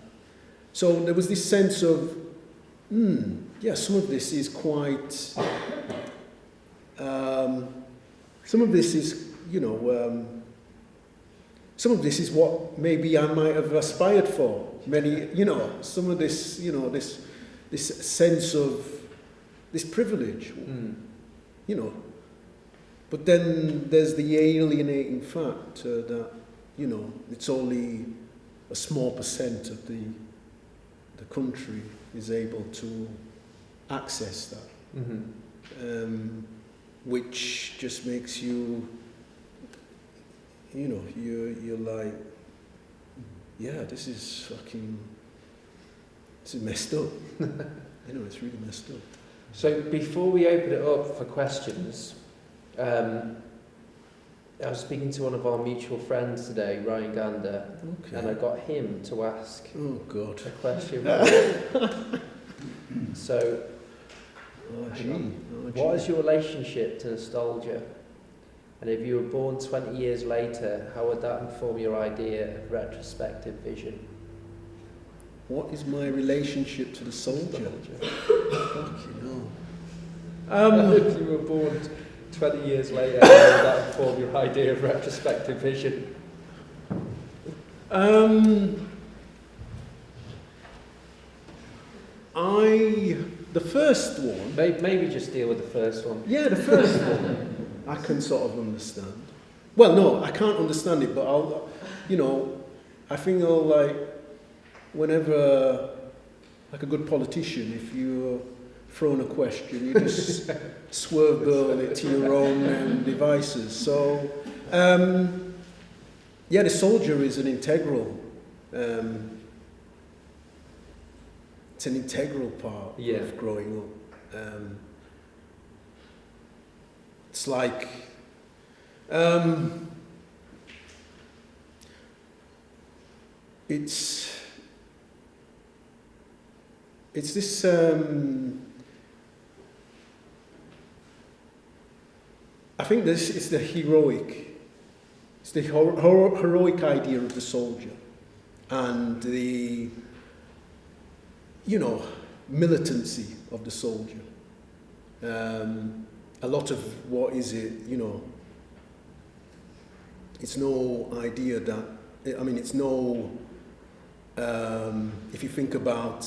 So there was this sense of, some of this is quite... some of this is, you know... some of this is what maybe I might have aspired for. Many, you know, some of this, you know, this sense of this privilege, you know. But then there's the alienating fact that, you know, it's only a small percent of the country is able to access that, which just makes you, you know, you're like, yeah, this is messed up. You know, it's really messed up. So before we open it up for questions, I was speaking to one of our mutual friends today, Ryan Gander, and I got him to ask a question. So, what is your relationship to nostalgia? And if you were born 20 years later, how would that inform your idea of retrospective vision? What is my relationship to the soldier? Fucking hell. If you were born 20 years later, how would that inform your idea of retrospective vision? The first one... Maybe just deal with the first one. Yeah, the first one. I can sort of understand. Well, no, I can't understand it, but I'll, you know, I think I'll like, whenever, like a good politician, if you're thrown a question, you just swerve it to your own devices. So, yeah, the soldier is an integral, it's an integral part of growing up. It's like, it's this, I think this is the heroic, it's the heroic idea of the soldier and the, you know, militancy of the soldier. A lot of what is it, you know, it's no idea that, I mean, it's no, if you think about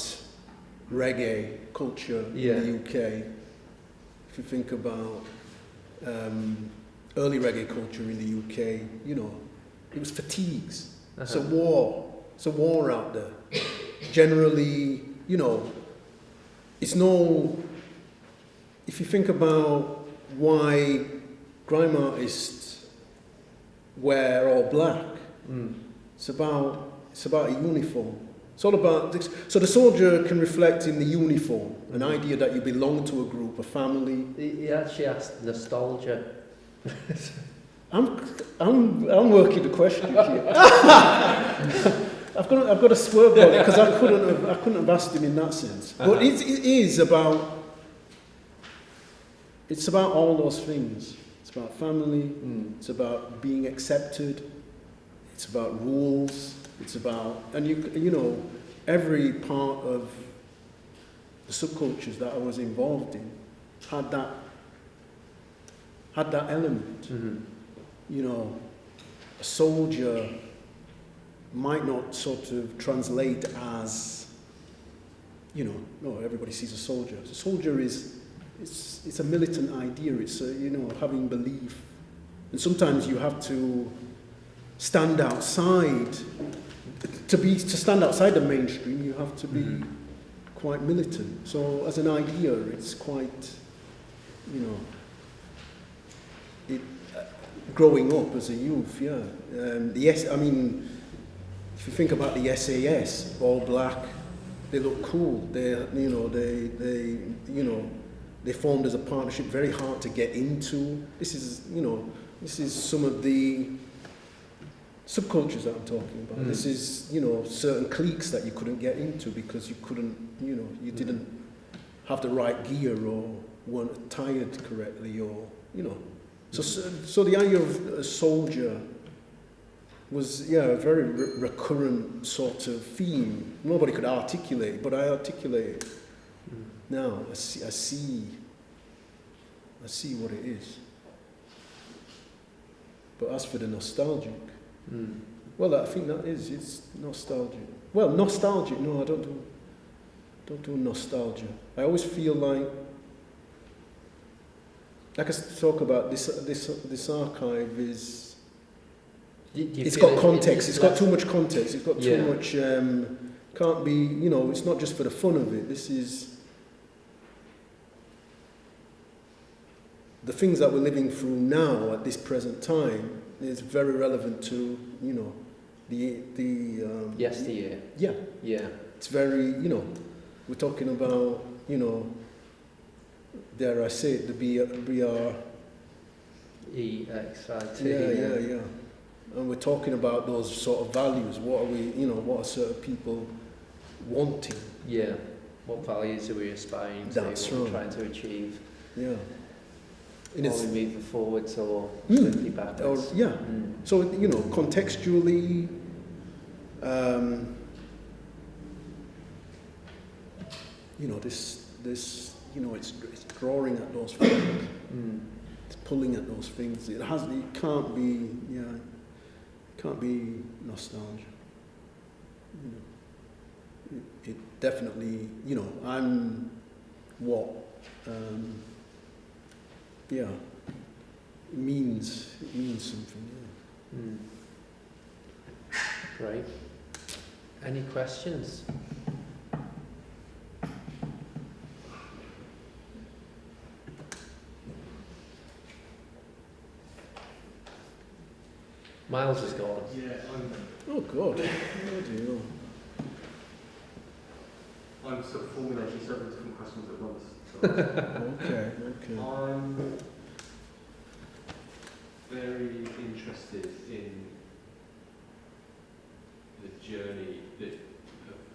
reggae culture in the UK, if you think about early reggae culture in the UK, you know, it was fatigues. It's a war out there. Generally, you know, it's no, if you think about why grime artists wear all black, it's about a uniform. It's all about this. So the soldier can reflect in the uniform, an idea that you belong to a group, a family. He actually asked nostalgia. I'm working the question here. I've got to swerve on it because I couldn't have asked him in that sense. But it is about. It's about all those things. It's about family. It's about being accepted. It's about rules. It's about, and you know, every part of the subcultures that I was involved in had that element. You know, a soldier might not sort of translate as, you know, no, everybody sees a soldier. A soldier is, it's a militant idea. It's a, you know, having belief, and sometimes you have to stand outside. To stand outside the mainstream, you have to be quite militant. So as an idea, it's quite, you know, growing up as a youth, yeah. I mean, if you think about the SAS, all black, they look cool. They They formed as a partnership, very hard to get into. This is, this is some of the subcultures that I'm talking about. This is, certain cliques that you couldn't get into because you couldn't, you didn't have the right gear or weren't attired correctly or, So the idea of a soldier was, a very recurrent sort of theme. Nobody could articulate it, but I articulate it. Now I see what it is. But as for the nostalgic, well, I think it's nostalgic. Well, nostalgic. No, I don't do nostalgia. I always feel like I talk about this archive is. It's got context. It's got too much context. It's got too much. Can't be. It's not just for the fun of it. This is. The things that we're living through now at this present time is very relevant to, the yesteryear. Yeah. Yeah. It's very, we're talking about, dare I say it, the BR. EXIT. Yeah. And we're talking about those sort of values. What are we, what are certain people wanting? Yeah. What values are we aspiring to? That's what right. Trying to achieve? Yeah. Are we moving forwards or swiftly backwards? So, contextually, this, it's drawing at those things. It's pulling at those things. It can't be nostalgia. It definitely, I'm what, it means something. Great. Any questions? Miles is gone. Yeah, Oh God. Oh, I'm sort of formulating several different questions at once. So okay. I'm very interested in the journey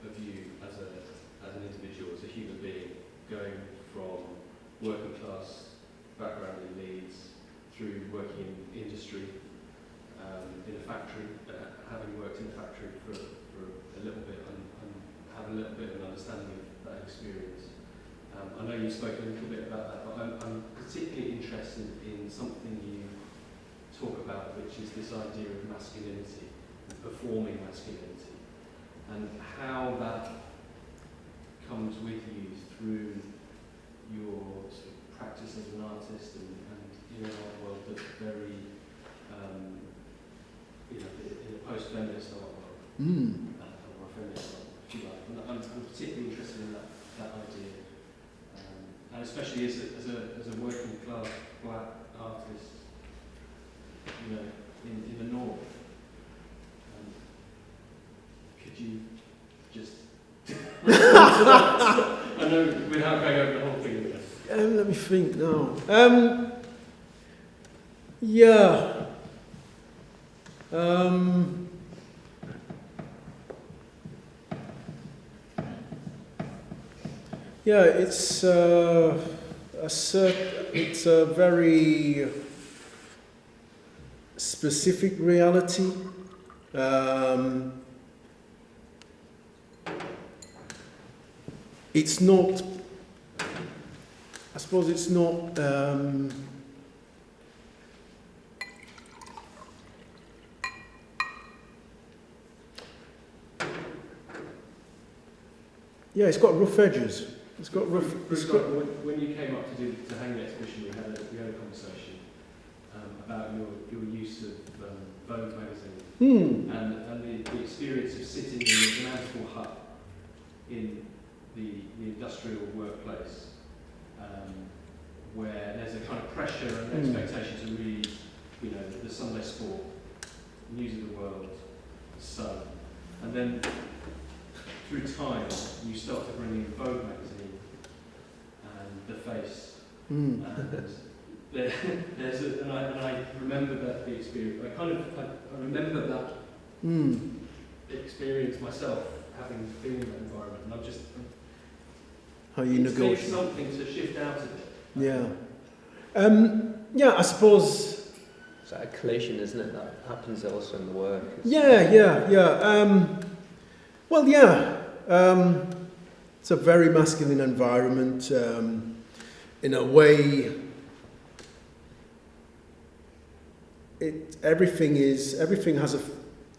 of you as an individual, as a human being, going from working class background in Leeds through working in industry, in a factory, having worked in a factory for a little bit and have a little bit of an understanding of that experience. I know you spoke a little bit about that, but I'm particularly interested in something you talk about, which is this idea of masculinity, performing masculinity, and how that comes with you through your sort of practice as an artist and in an art world that's very, in a post-feminist art world, or a feminist art, if you like. And I'm particularly interested in that idea, and especially as a working class black artist, in the north. Could you just I know without going over the whole thing again. Let me think now. It's a very specific reality. It's not. I suppose it's not. It's got rough edges. It's got rough. For example, when you came up to hang the exhibition, we had a conversation about your use of Vogue magazine and the experience of sitting in a manageable hut in the industrial workplace, where there's a kind of pressure and expectation to read, the Sunday Sport, News of the World, Sun, and then through time you start to bring in Vogue magazine and The Face Mm. And I remember that the experience. I remember that Mm. experience myself, having been in that environment, and How you it takes negotiate. something to shift out of it. Yeah. Yeah, I suppose. It's like a collision, isn't it? That happens also in the work. Yeah. Well, yeah. It's a very masculine environment. In a way, everything has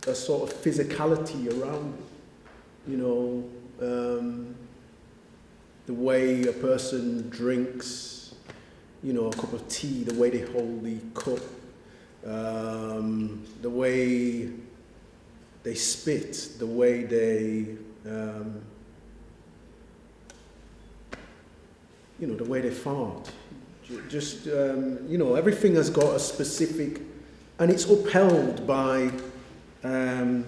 a sort of physicality around it. You know, the way a person drinks, you know, a cup of tea, the way they hold the cup, the way they spit, the way they, you know, the way they fart. Just, you know, everything has got a specific, and it's upheld by the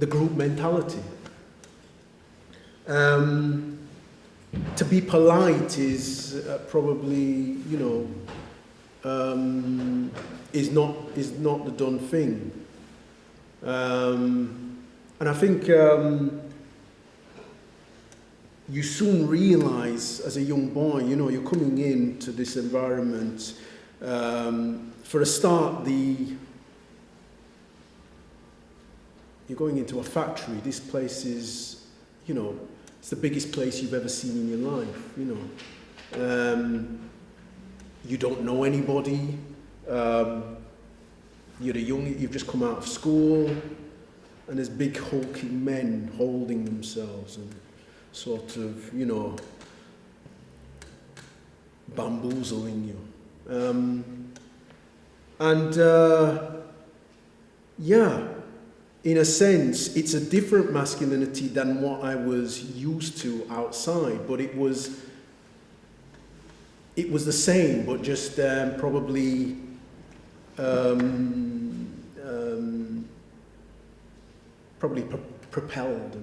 group mentality. To be polite is probably, you know, is not the done thing. And I think you soon realise as a young boy, you know, you're coming into this environment. For a start, you're going into a factory. This place is, you know, it's the biggest place you've ever seen in your life, you know. You don't know anybody. You've just come out of school, and there's big hulking men holding themselves and sort of, you know, bamboozling you. Yeah, in a sense, it's a different masculinity than what I was used to outside, but it was the same, but just probably propelled,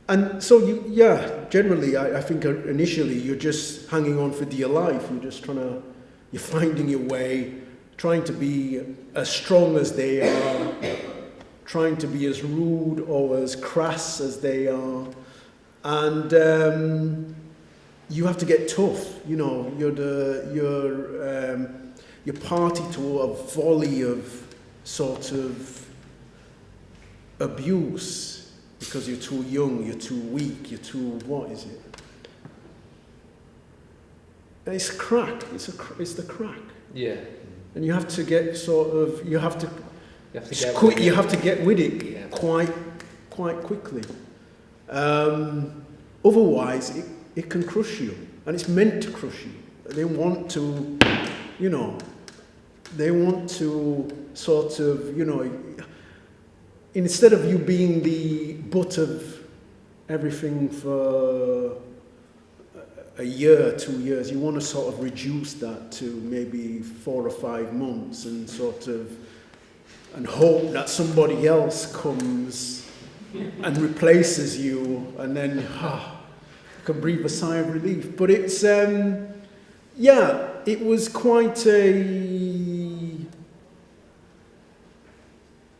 and so generally I think initially you're just hanging on for dear life. You're just you're finding your way, trying to be as strong as they are, trying to be as rude or as crass as they are, and you have to get tough. You know, you're party to a volley of sort of abuse because you're too young, you're too weak, you're too, what is it? And it's crack. It's the crack. Yeah. And you have to get you have to get with it quite quickly. Otherwise, it can crush you, and it's meant to crush you. They want to, you know, sort of, you know, instead of you being the butt of everything for a year, 2 years, you want to sort of reduce that to maybe 4 or 5 months and sort of, and hope that somebody else comes and replaces you, and then you can breathe a sigh of relief. But it's, it was quite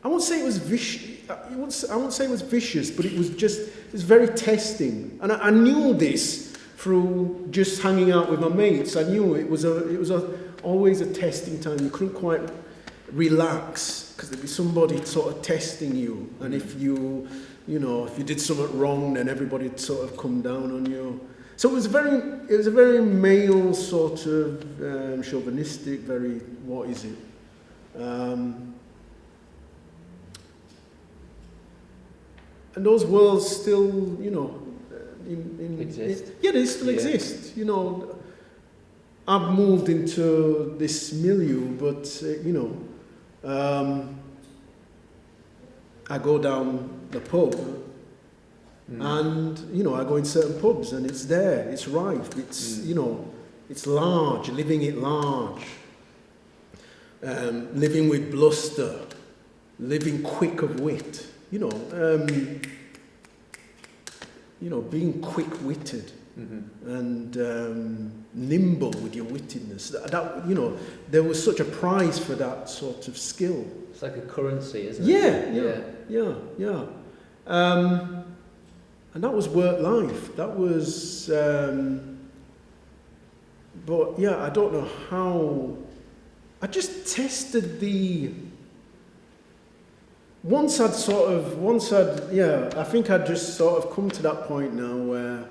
I won't say it was vicious. I won't say it was vicious, but it was very testing. And I knew this through just hanging out with my mates. I knew it was always a testing time. You couldn't quite relax because there'd be somebody sort of testing you. And if you did something wrong, then everybody would sort of come down on you. So it was a very male sort of chauvinistic, very, what is it? And those worlds still, you know, exist. They still exist. You know, I've moved into this milieu, but you know, I go down the pub, and you know, I go in certain pubs, and it's there, it's rife, it's you know, it's large, living it large, living with bluster, living quick of wit. You know, being quick-witted. and nimble with your wittiness. That, you know, there was such a prize for that sort of skill. It's like a currency, isn't it? Yeah. And that was work life. That was, but yeah, I don't know how. I just tested the. I think I'd just sort of come to that point now where,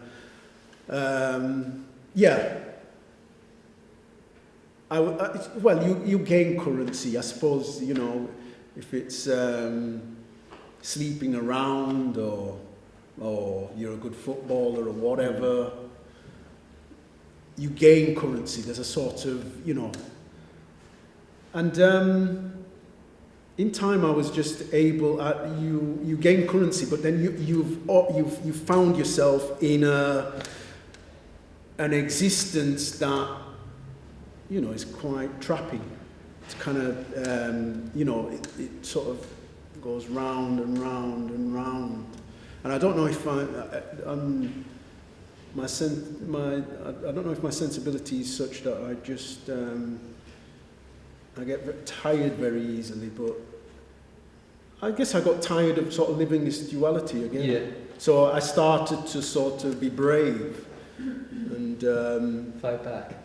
you gain currency, I suppose, you know, if it's sleeping around or you're a good footballer or whatever, you gain currency. There's a sort of, you know, and in time I was just able, you gain currency, but then you've found yourself in an existence that, you know, is quite trapping. It's kind of, you know, it sort of goes round and round and round. And I don't know if I don't know if my sensibility is such that I just, I get tired very easily, but I guess I got tired of sort of living this duality again. Yeah. So I started to sort of be brave and fight back.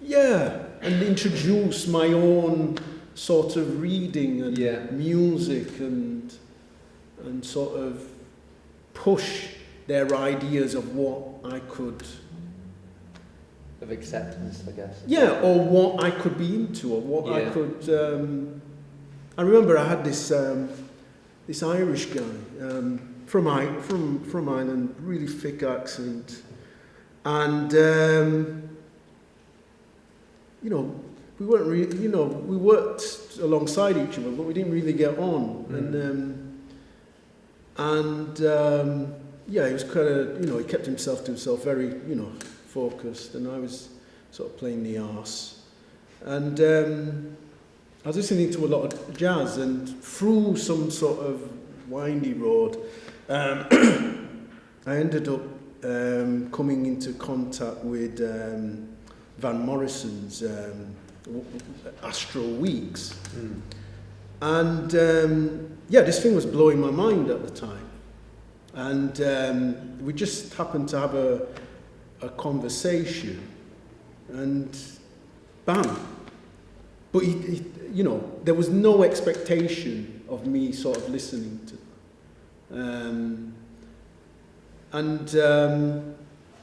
Yeah, and introduce my own sort of reading and music and sort of push their ideas of what I could. Of acceptance, I guess. Yeah, or what I could be into, or what I could. I remember I had this Irish guy from Ireland, really thick accent, and you know, we weren't really, you know, we worked alongside each other, but we didn't really get on, he was kind of, you know, he kept himself to himself, very, you know, focused, and I was sort of playing the arse, and I was listening to a lot of jazz, and through some sort of windy road, I ended up coming into contact with Van Morrison's Astral Weeks, and this thing was blowing my mind at the time, and we just happened to have a conversation, and bam. But he, you know, there was no expectation of me sort of listening to that.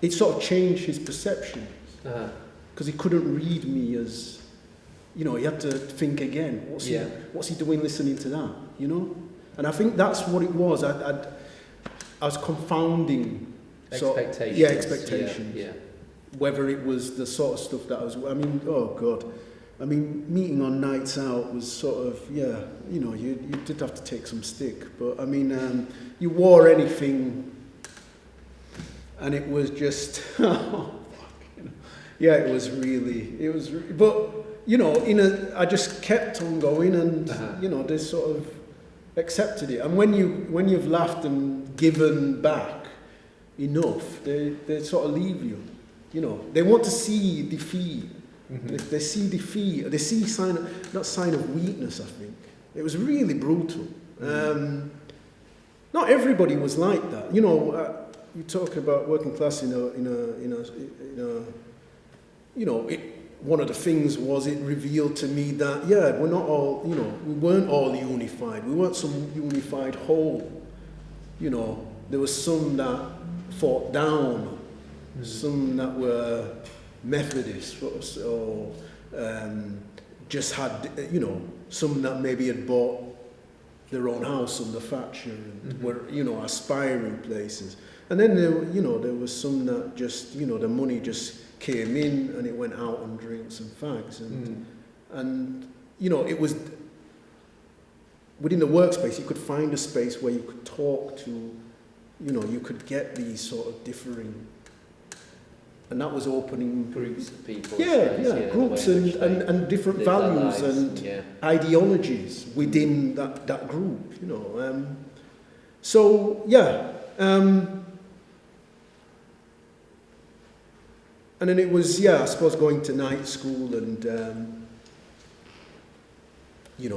It sort of changed his perception, because he couldn't read me as, you know, he had to think again. What's he doing listening to that, you know? And I think that's what it was. I was confounding expectations. Expectations. Yeah. Whether it was the sort of stuff that I was, I mean, oh God. I mean, meeting on nights out was sort of, you know, you did have to take some stick. But, I mean, you wore anything, and it was just, it was but, you know, I just kept on going, and, you know, they sort of accepted it. And when you've laughed and given back enough, they sort of leave you, you know. They want to see defeat. If they see defeat, they see sign of weakness, I think. It was really brutal. Not everybody was like that. You know, you talk about working class in a you know, one of the things was it revealed to me that, we're not all, you know, we weren't all unified. We weren't some unified whole. You know, there was some that fought down, some that were Methodists, or just had, you know, some that maybe had bought their own house under Thatcher and were, you know, aspiring places. And then there was some that just, you know, the money just came in and it went out on drinks and fags, and you know, it was within the workspace. You could find a space where you could talk to, you know, you could get these sort of differing. And that was opening groups of people. Groups and different values and ideologies within that group, you know. And then it was, I suppose going to night school and,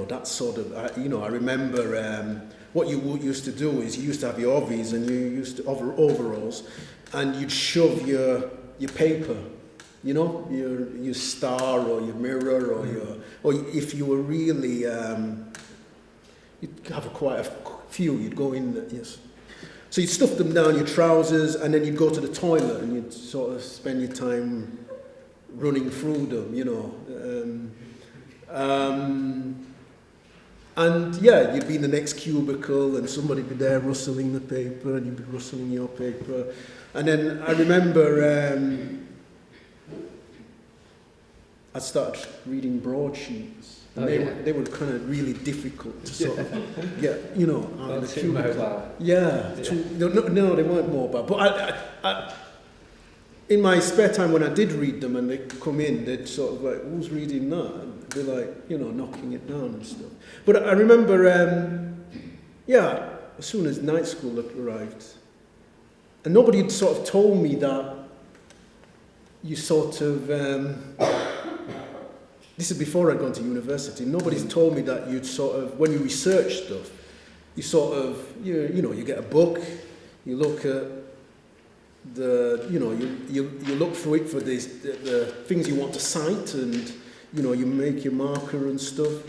that sort of, I remember what you used to do is you used to have your overalls and you used to overalls, and you'd shove your paper, your star or your mirror or if you were really, you'd have quite a few, you'd go in, yes. So you'd stuff them down your trousers, and then you'd go to the toilet and you'd sort of spend your time running through them, and you'd be in the next cubicle and somebody'd be there rustling the paper and you'd be rustling your paper. And then I remember I started reading broadsheets. And they were kind of really difficult to sort of get, out of the cubicle. Mobile. No, they weren't mobile. But I, in my spare time when I did read them and they'd come in, they'd sort of like, who's reading that? And be like, knocking it down and stuff. But I remember, as soon as night school arrived, and nobody had sort of told me that you sort of, this is before I'd gone to university, nobody's told me that you'd sort of, when you research stuff, you sort of, you get a book, you look at you look through it for the things you want to cite, and, you make your marker and stuff.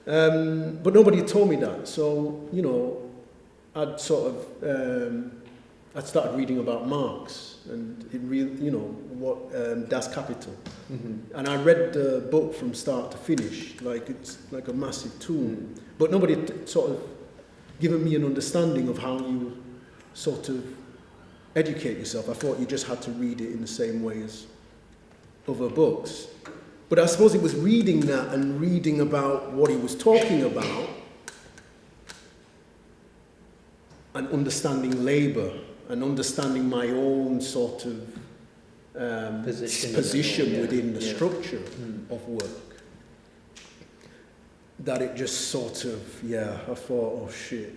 But nobody had told me that. So, I'd sort of, I'd started reading about Marx and what Das Kapital. Mm-hmm. And I read the book from start to finish, like it's like a massive tool. But nobody had sort of given me an understanding of how you sort of educate yourself. I thought you just had to read it in the same way as other books. But I suppose it was reading that and reading about what he was talking about and understanding labour and understanding my own sort of position within the structure of work. That it just sort of, I thought, oh shit,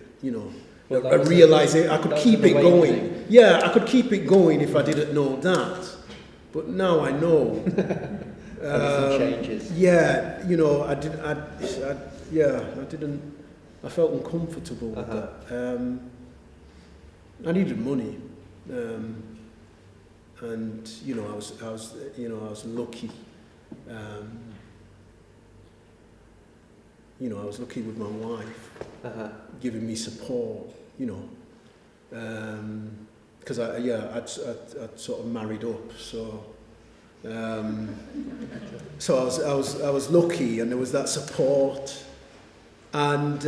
I realised I could keep it going. Yeah, I could keep it going if I didn't know that. But now I know. Changes. I felt uncomfortable with that. I needed money. And I was lucky. I was lucky with my wife giving me support. Because I'd sort of married up, so I was lucky, and there was that support, and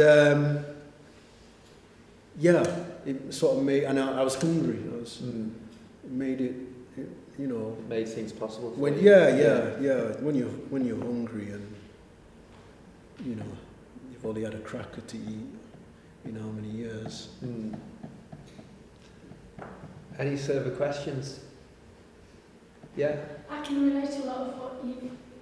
it sort of made, and I was hungry. It made it. Made things possible for when you. When you're hungry and you've only had a cracker to eat in how many years. Any further questions? Yeah. I can relate to a lot of what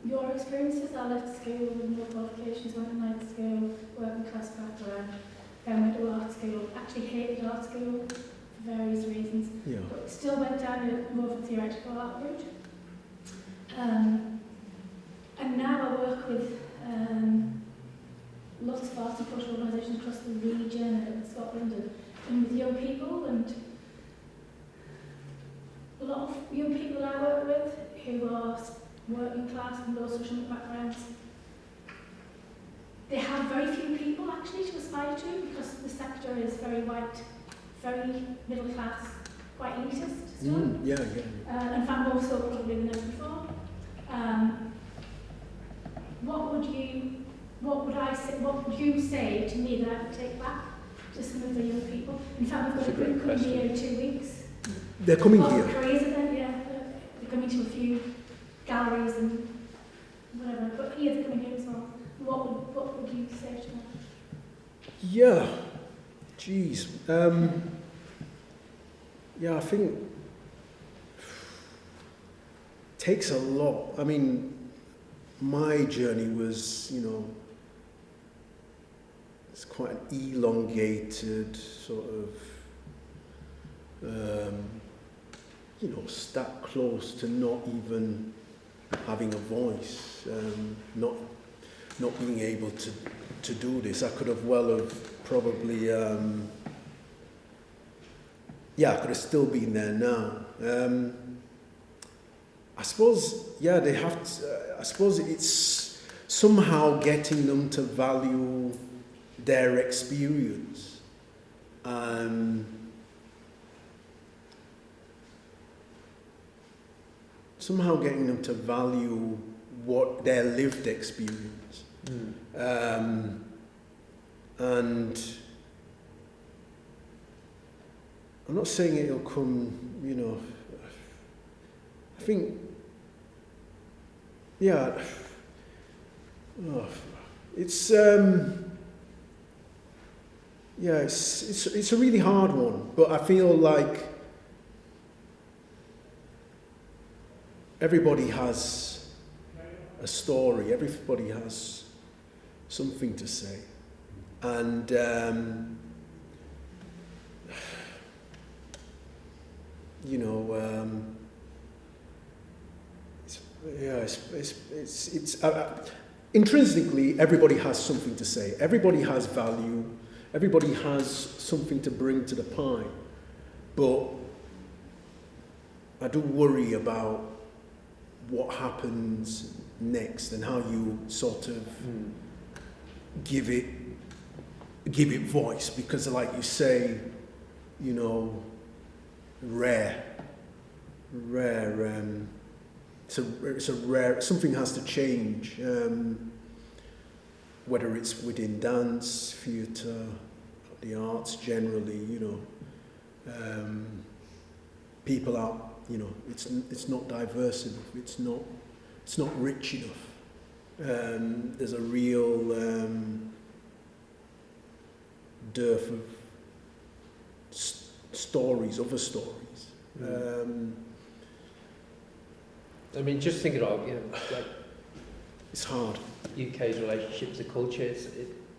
your experiences. I left school with no qualifications, went to night school, working class background, then went to art school. Actually hated art school for various reasons, but still went down a more of a theoretical art route. And now I work with lots of arts and cultural organisations across the region and Scotland, and with young people, and a lot of young people I work with who are working class and low social backgrounds, they have very few people actually to aspire to, because the sector is very white, very middle class, quite elitist still. And far more so probably than ever before. What would you say to me that I could take back to some of the young people? In fact, we've got a group coming here in 2 weeks. They're coming here. Crazy then, they're coming to a few galleries and whatever. But they're coming here as well. What would you say to them? Yeah, geez. I think it takes a lot. I mean, my journey was, it's quite an elongated sort of you know, that close to not even having a voice, not being able to do this. I could have probably, I could have still been there now. I suppose, they have to, I suppose it's somehow getting them to value their experience. Somehow getting them to value what their lived experience. And I'm not saying it'll come, you know, I think, it's a really hard one, but I feel like everybody has a story, everybody has something to say, and you know, it's intrinsically everybody has something to say, everybody has value, everybody has something to bring to the pie, but I do worry about what happens next and how you sort of give it voice, because like you say, you know, rare, it's a rare, something has to change, whether it's within dance, theatre, the arts generally, you know, people are, you know, it's not diverse enough, it's not rich enough. There's a real dearth of stories, other stories. I mean, just thinking about, you know, like, it's hard. UK's relationships to culture, it's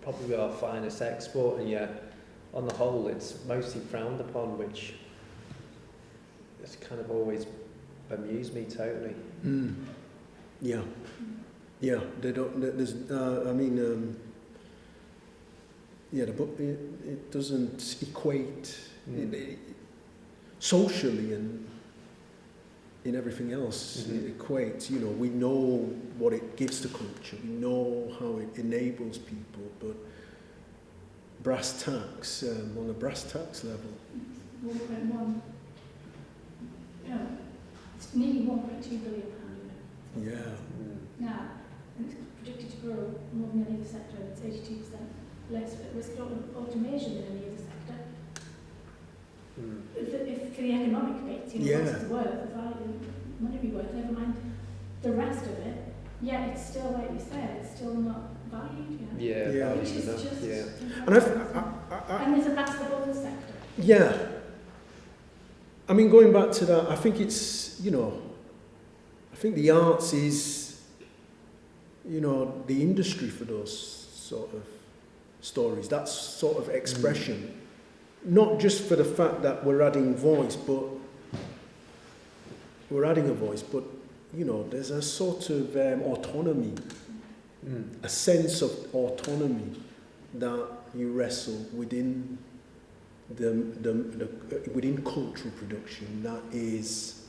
probably our finest export, and yet, on the whole, it's mostly frowned upon, which has kind of always amused me totally. Yeah, they don't, there's, I mean, the book, it doesn't equate socially and in everything else. It equates, you know, we know what it gives to culture, we know how it enables people, but brass tacks, on a brass tacks level. 1.1. Yeah, it's nearly 1.2 billion pound. Yeah. Now, and it's predicted to grow more than any other sector, and it's 82% less at risk of automation than any other sector. If for the economic bits, you know, what's it worth, the value, money be worth, never mind the rest of it, it's still, like you said, it's still not valued. Which is enough, just And and there's a that's the whole sector. Yeah. I mean, going back to that, I think it's, you know, I think the arts is, you know, the industry for those sort of stories, that sort of expression. Not just for the fact that we're adding a voice, but, you know, there's a sort of autonomy, a sense of autonomy that you wrestle within within cultural production that is,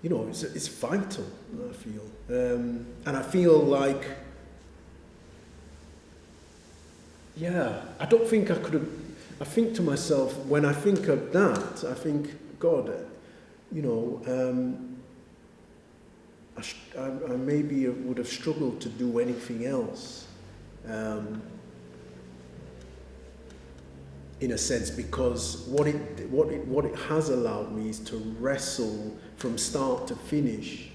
you know, it's vital, I feel. And I feel like, I don't think I could have, I think to myself, when I think of that, I think, God, you know, I maybe would have struggled to do anything else, in a sense, because what it has allowed me is to wrestle from start to finish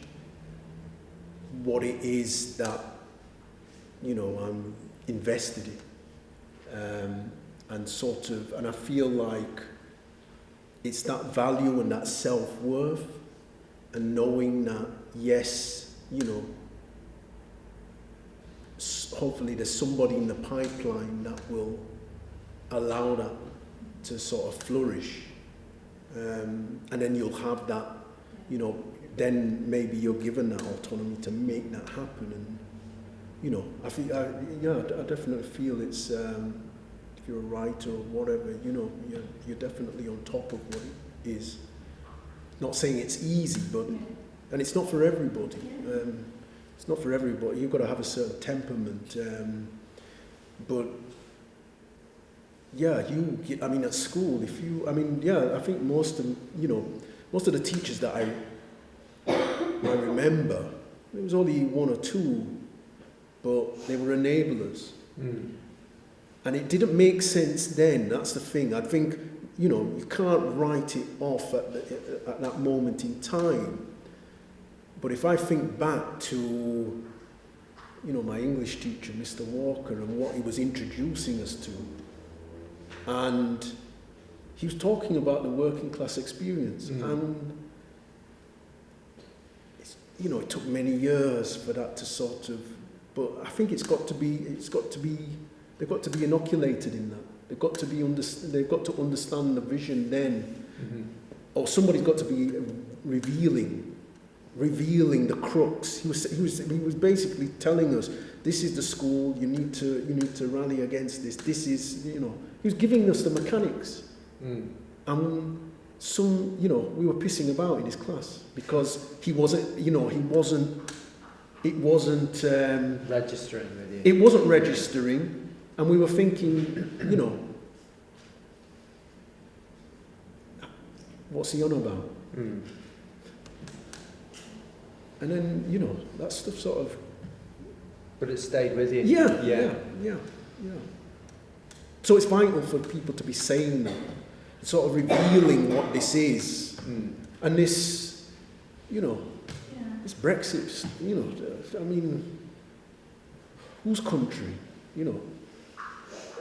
what it is that, you know, I'm invested in. And sort of, and I feel like it's that value and that self-worth and knowing that, yes, you know, hopefully there's somebody in the pipeline that will allow that to sort of flourish. And then you'll have that, you know, then maybe you're given that autonomy to make that happen. And, you know, I definitely feel it's, if you're a writer or whatever, you know, you're definitely on top of what it is. Not saying it's easy, but, and it's not for everybody. It's not for everybody. You've got to have a certain temperament. But, yeah, I mean, at school, I think most of the teachers that I remember, there was only one or two, but they were enablers. And it didn't make sense then, that's the thing. I think, you know, you can't write it off at that moment in time. But if I think back to, you know, my English teacher, Mr. Walker, and what he was introducing us to, and he was talking about the working class experience, and you know, it took many years for that to sort of, but I think they've got to be inoculated in that. They've got to understand the vision then, or somebody's got to be revealing the crux. He was basically telling us, this is the school. You need to rally against this. This is, you know. He was giving us the mechanics, and you know, we were pissing about in his class because it wasn't registering with you. It wasn't registering, and we were thinking, you know, what's he on about? And then, you know, that stuff sort of. But it stayed with you. Yeah. So it's vital for people to be saying that, sort of revealing what this is, and this, you know, this Brexit, you know, I mean, whose country, you know?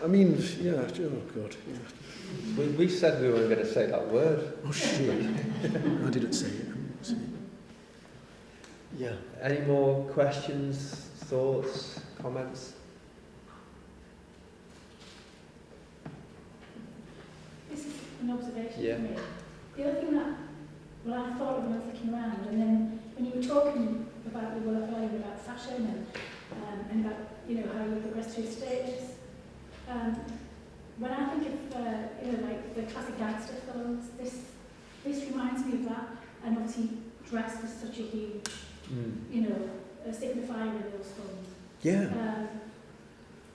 I mean, oh God, yeah. We said we weren't going to say that word. Oh shit! I didn't say it. Yeah. Any more questions, thoughts, comments? This is an observation Yeah. for me. The other thing that, well, I thought of when I was looking around, and then when you were talking about your work earlier about fashion and about, you know, how you progress through stages, when I think of, you know, like the classic gangster films, this reminds me of that, and obviously dress was such a huge, you know, a signifier in those films. Yeah.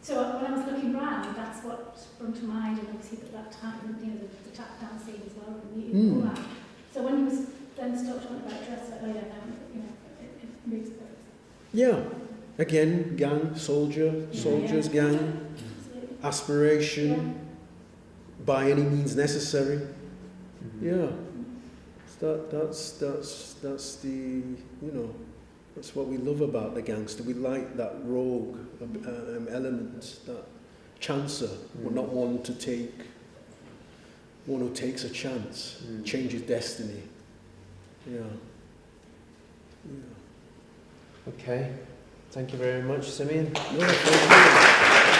So when I was looking around, that's what sprung to mind, and obviously at that time, you know, the tap dance scene as well, and all that. So when he was then started talking about dress, like, oh yeah, you know, it makes perfect sense. Yeah. Again, gang, soldiers, gang, aspiration, by any means necessary. Yeah. That's the, you know, that's what we love about the gangster. We like that rogue element, that chancer, but not one who takes a chance, changes destiny. Yeah. Okay. Thank you very much, Simeon. No, thank you.